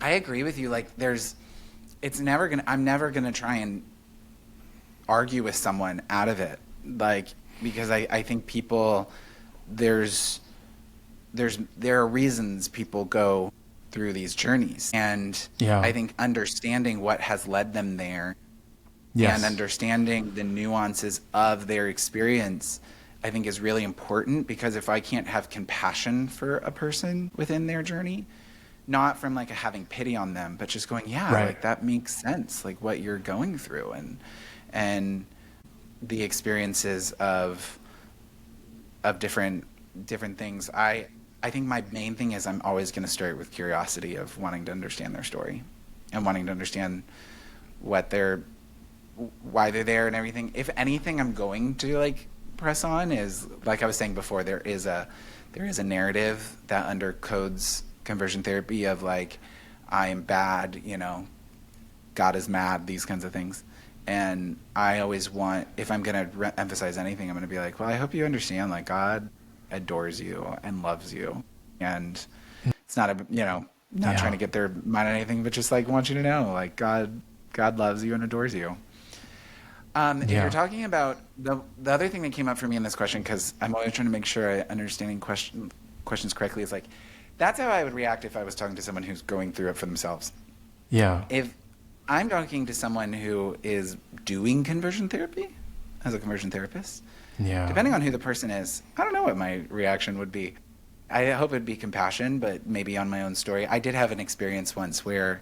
I agree with you. Like, I'm never gonna try and argue with someone out of it, like, because I think people, there are reasons people go through these journeys, and I think understanding what has led them there, and understanding the nuances of their experience, I think is really important, because if I can't have compassion for a person within their journey, not from like having pity on them, but just going, like, that makes sense, like what you're going through, and the experiences of different things. I think my main thing is I'm always going to start with curiosity of wanting to understand their story and wanting to understand why they're there and everything. If anything, I'm going to like press on is, like I was saying before, there is a narrative that undercodes conversion therapy of like, I am bad, God is mad, these kinds of things. And I always want, if I'm going to emphasize anything, I'm going to be like, well, I hope you understand, like, God adores you and loves you, and it's not trying to get their mind on anything, but just like want you to know, like, God loves you and adores you. If you're talking about the other thing that came up for me in this question, because I'm always trying to make sure I understanding questions correctly, is like, that's how I would react if I was talking to someone who's going through it for themselves. If I'm talking to someone who is doing conversion therapy as a conversion therapist, depending on who the person is, I don't know what my reaction would be. I hope it'd be compassion, but maybe on my own story. I did have an experience once where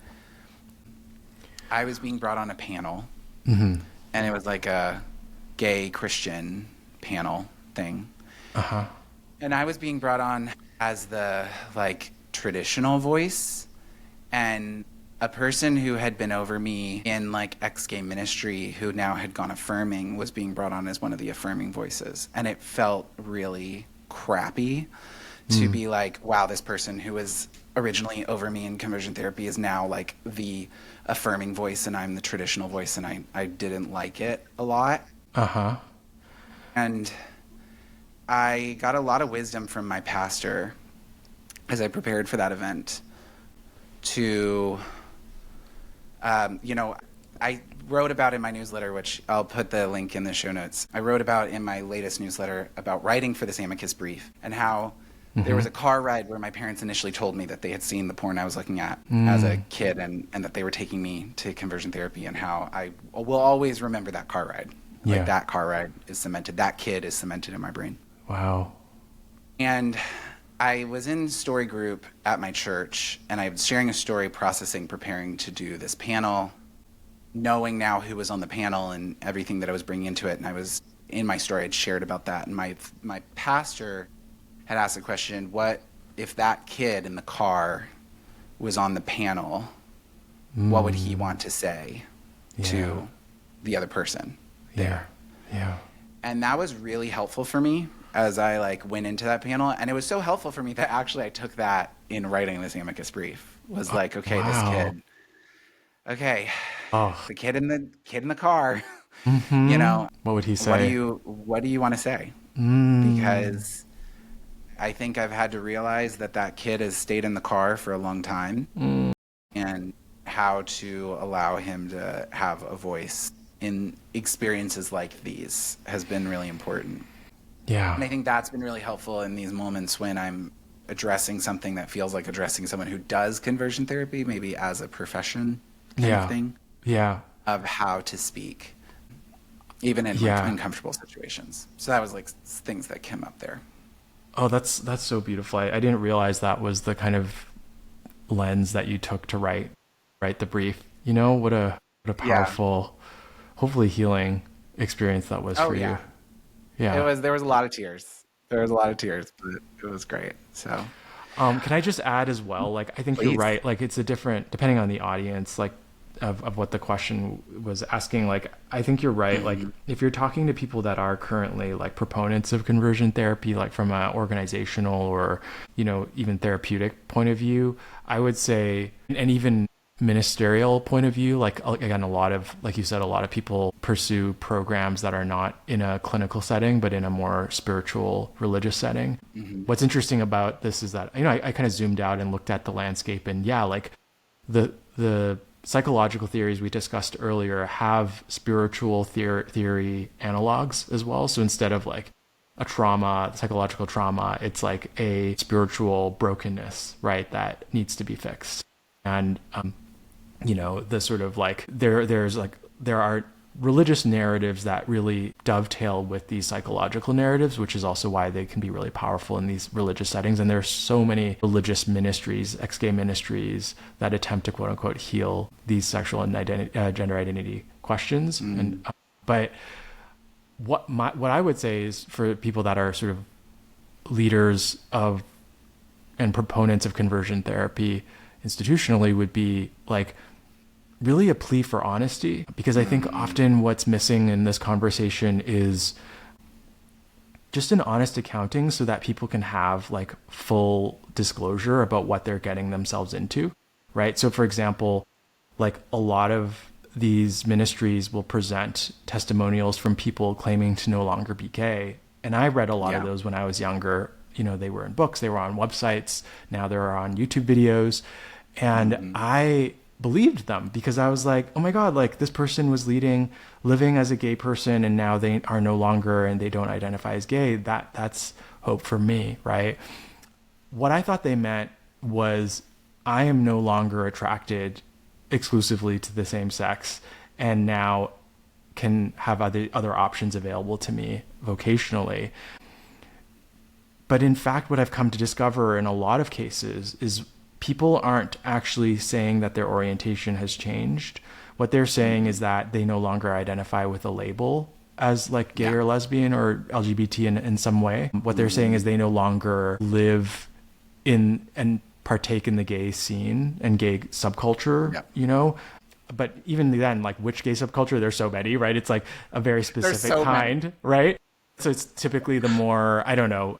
I was being brought on a panel, and it was like a gay Christian panel thing. And I was being brought on as the like traditional voice, and a person who had been over me in like ex-gay ministry who now had gone affirming was being brought on as one of the affirming voices. And it felt really crappy to be like, wow, this person who was originally over me in conversion therapy is now like the affirming voice and I'm the traditional voice, and I didn't like it a lot. And I got a lot of wisdom from my pastor as I prepared for that event to... I wrote about in my newsletter, which I'll put the link in the show notes. I wrote about in my latest newsletter about writing for this amicus brief, and how there was a car ride where my parents initially told me that they had seen the porn I was looking at as a kid, and that they were taking me to conversion therapy, and how I will always remember that car ride. Like Yeah. that car ride is cemented. That kid is cemented in my brain. Wow. And I was in story group at my church, and I was sharing a story, processing, preparing to do this panel, knowing now who was on the panel and everything that I was bringing into it. And I was in my story, I'd shared about that. And my pastor had asked the question, what if that kid in the car was on the panel? What would he want to say to the other person there? Yeah. And that was really helpful for me as I like went into that panel. And it was so helpful for me that actually I took that in writing this amicus brief. Was like, okay, this kid, okay, the kid in the car, you know, What would he say? what do you want to say? Because I think I've had to realize that kid has stayed in the car for a long time, and how to allow him to have a voice in experiences like these has been really important. Yeah. And I think that's been really helpful in these moments when I'm addressing something that feels like addressing someone who does conversion therapy, maybe as a profession kind of thing. Yeah. Of how to speak, even in like uncomfortable situations. So that was like things that came up there. Oh, that's so beautiful. I didn't realize that was the kind of lens that you took to write the brief. You know, what a powerful, hopefully healing experience that was for you. Yeah. There was a lot of tears. There was a lot of tears, but it was great. So, can I just add as well? Like, I think Please. you're right. Like, it's a different, depending on the audience, like of what the question was asking. Like, I think you're right. Like, if you're talking to people that are currently like proponents of conversion therapy, like from an organizational or, you know, even therapeutic point of view, I would say, and even ministerial point of view, like again, a lot of, like you said, a lot of people pursue programs that are not in a clinical setting, but in a more spiritual, religious setting. What's interesting about this is that, you know, I kind of zoomed out and looked at the landscape, and like the psychological theories we discussed earlier have spiritual theory analogs as well. So instead of like a trauma, psychological trauma, it's like a spiritual brokenness, right, that needs to be fixed. And you know, the sort of like there are religious narratives that really dovetail with these psychological narratives, which is also why they can be really powerful in these religious settings. And there's so many religious ministries, ex-gay ministries, that attempt to quote unquote heal these sexual and gender identity questions. And but what I would say is, for people that are sort of leaders of and proponents of conversion therapy institutionally, would be like really a plea for honesty, because I think often what's missing in this conversation is just an honest accounting, so that people can have like full disclosure about what they're getting themselves into, right? So for example, like a lot of these ministries will present testimonials from people claiming to no longer be gay. And I read a lot of those when I was younger. You know, they were in books, they were on websites, now they're on YouTube videos. And I believed them, because I was like, oh my God, like this person was living as a gay person, and now they are no longer, and they don't identify as gay. That's hope for me, right? What I thought they meant was, I am no longer attracted exclusively to the same sex, and now can have other options available to me vocationally. But in fact, what I've come to discover in a lot of cases is people aren't actually saying that their orientation has changed. What they're saying is that they no longer identify with a label as like gay or lesbian or LGBT in some way. What they're saying is they no longer live in and partake in the gay scene and gay subculture, you know? But even then, like, which gay subculture? There's so many, right? It's like a very specific kind, right? So it's typically the more, I don't know,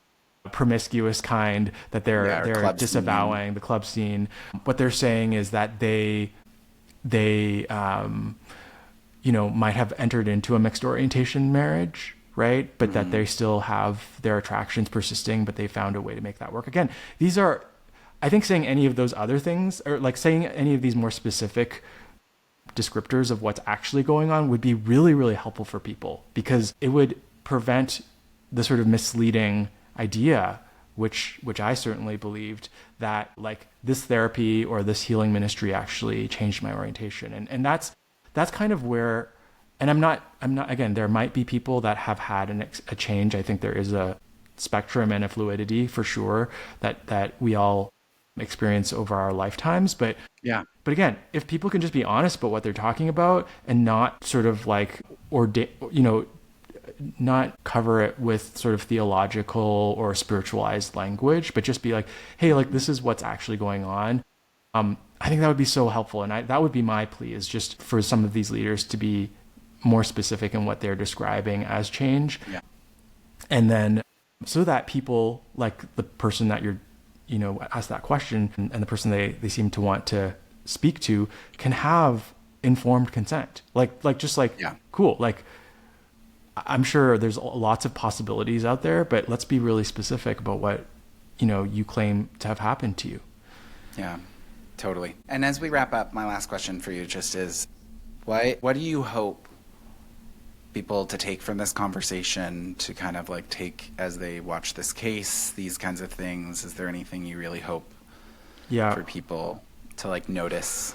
promiscuous kind that they're disavowing, the club scene. What they're saying is that they you know, might have entered into a mixed orientation marriage, right? But that they still have their attractions persisting, but they found a way to make that work. Again, these are, I think saying any of those other things, or like saying any of these more specific descriptors of what's actually going on, would be really, really helpful for people, because it would prevent the sort of misleading idea, which I certainly believed, that like this therapy or this healing ministry actually changed my orientation. And that's kind of where and I'm not, again, there might be people that have had a change. I think there is a spectrum and a fluidity for sure that we all experience over our lifetimes. But Yeah. but again, if people can just be honest about what they're talking about and not sort of like, not cover it with sort of theological or spiritualized language, but just be like, hey, like this is what's actually going on. I think that would be so helpful. And that would be my plea, is just for some of these leaders to be more specific in what they're describing as change. Yeah. And then so that people, like the person that you're, ask that question, and the person they seem to want to speak to, can have informed consent. Yeah. Cool. Like, I'm sure there's lots of possibilities out there, but let's be really specific about what, you claim to have happened to you. Yeah, totally. And as we wrap up, my last question for you just is, what do you hope people to take from this conversation, to kind of like take as they watch this case, these kinds of things? Is there anything you really hope for people to like notice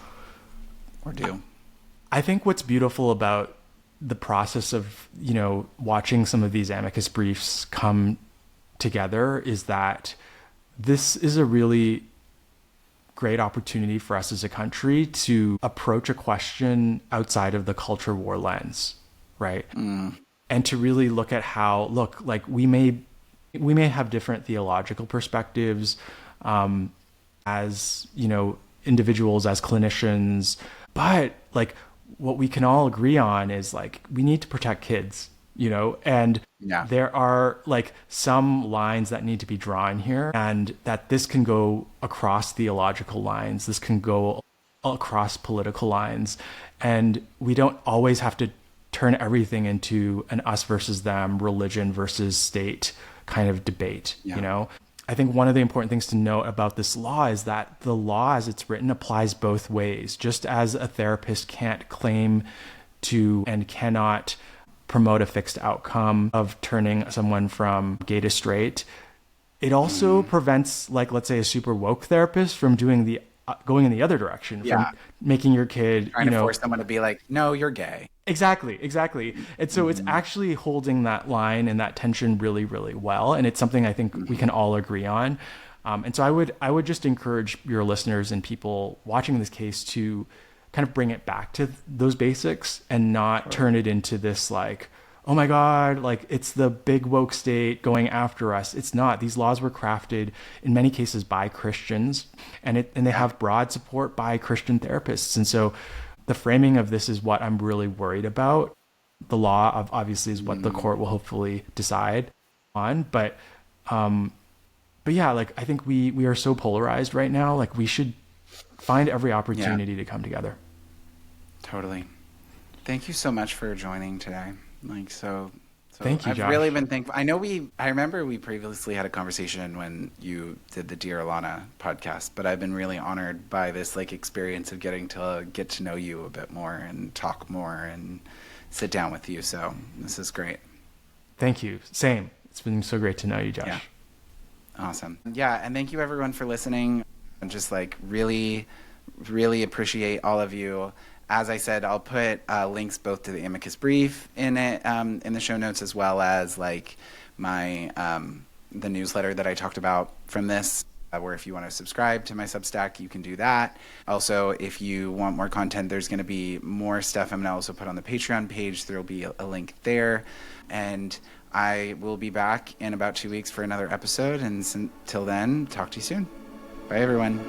or do? I think what's beautiful about the process of, watching some of these amicus briefs come together is that this is a really great opportunity for us as a country to approach a question outside of the culture war lens, right? And to really look at how, like we may have different theological perspectives, as, individuals, as clinicians, but like what we can all agree on is like, we need to protect kids, and there are like some lines that need to be drawn here, and that this can go across theological lines. This can go across political lines, and we don't always have to turn everything into an us versus them, religion versus state kind of debate. I think one of the important things to note about this law is that the law as it's written applies both ways. Just as a therapist can't claim to and cannot promote a fixed outcome of turning someone from gay to straight, it also prevents, like, let's say a super woke therapist from doing going in the other direction, from making your kid, trying to force someone to be like, no, you're gay. Exactly. And so it's actually holding that line and that tension really, really well. And it's something I think we can all agree on. And so I would just encourage your listeners and people watching this case to kind of bring it back to those basics and not turn it into this like, oh my God, like it's the big woke state going after us. It's not. These laws were crafted in many cases by Christians, and they have broad support by Christian therapists. And so the framing of this is what I'm really worried about. The law obviously is what the court will hopefully decide on. But yeah, like I think we are so polarized right now. Like we should find every opportunity to come together. Totally. Thank you so much for joining today. So thank you, I've Josh. really been thankful. I remember we previously had a conversation when you did the Dear Alana podcast, but I've been really honored by this like experience of getting to get to know you a bit more and talk more and sit down with you. So this is great. Thank you. Same. It's been so great to know you, Josh. Yeah. Awesome. Yeah. And thank you everyone for listening. And just like really, really appreciate all of you. As I said, I'll put links both to the amicus brief in it, in the show notes, as well as like my the newsletter that I talked about from this, where if you want to subscribe to my Substack, you can do that. Also, if you want more content, there's going to be more stuff I'm going to also put on the Patreon page. There will be a link there. And I will be back in about 2 weeks for another episode. And until then, talk to you soon. Bye, everyone.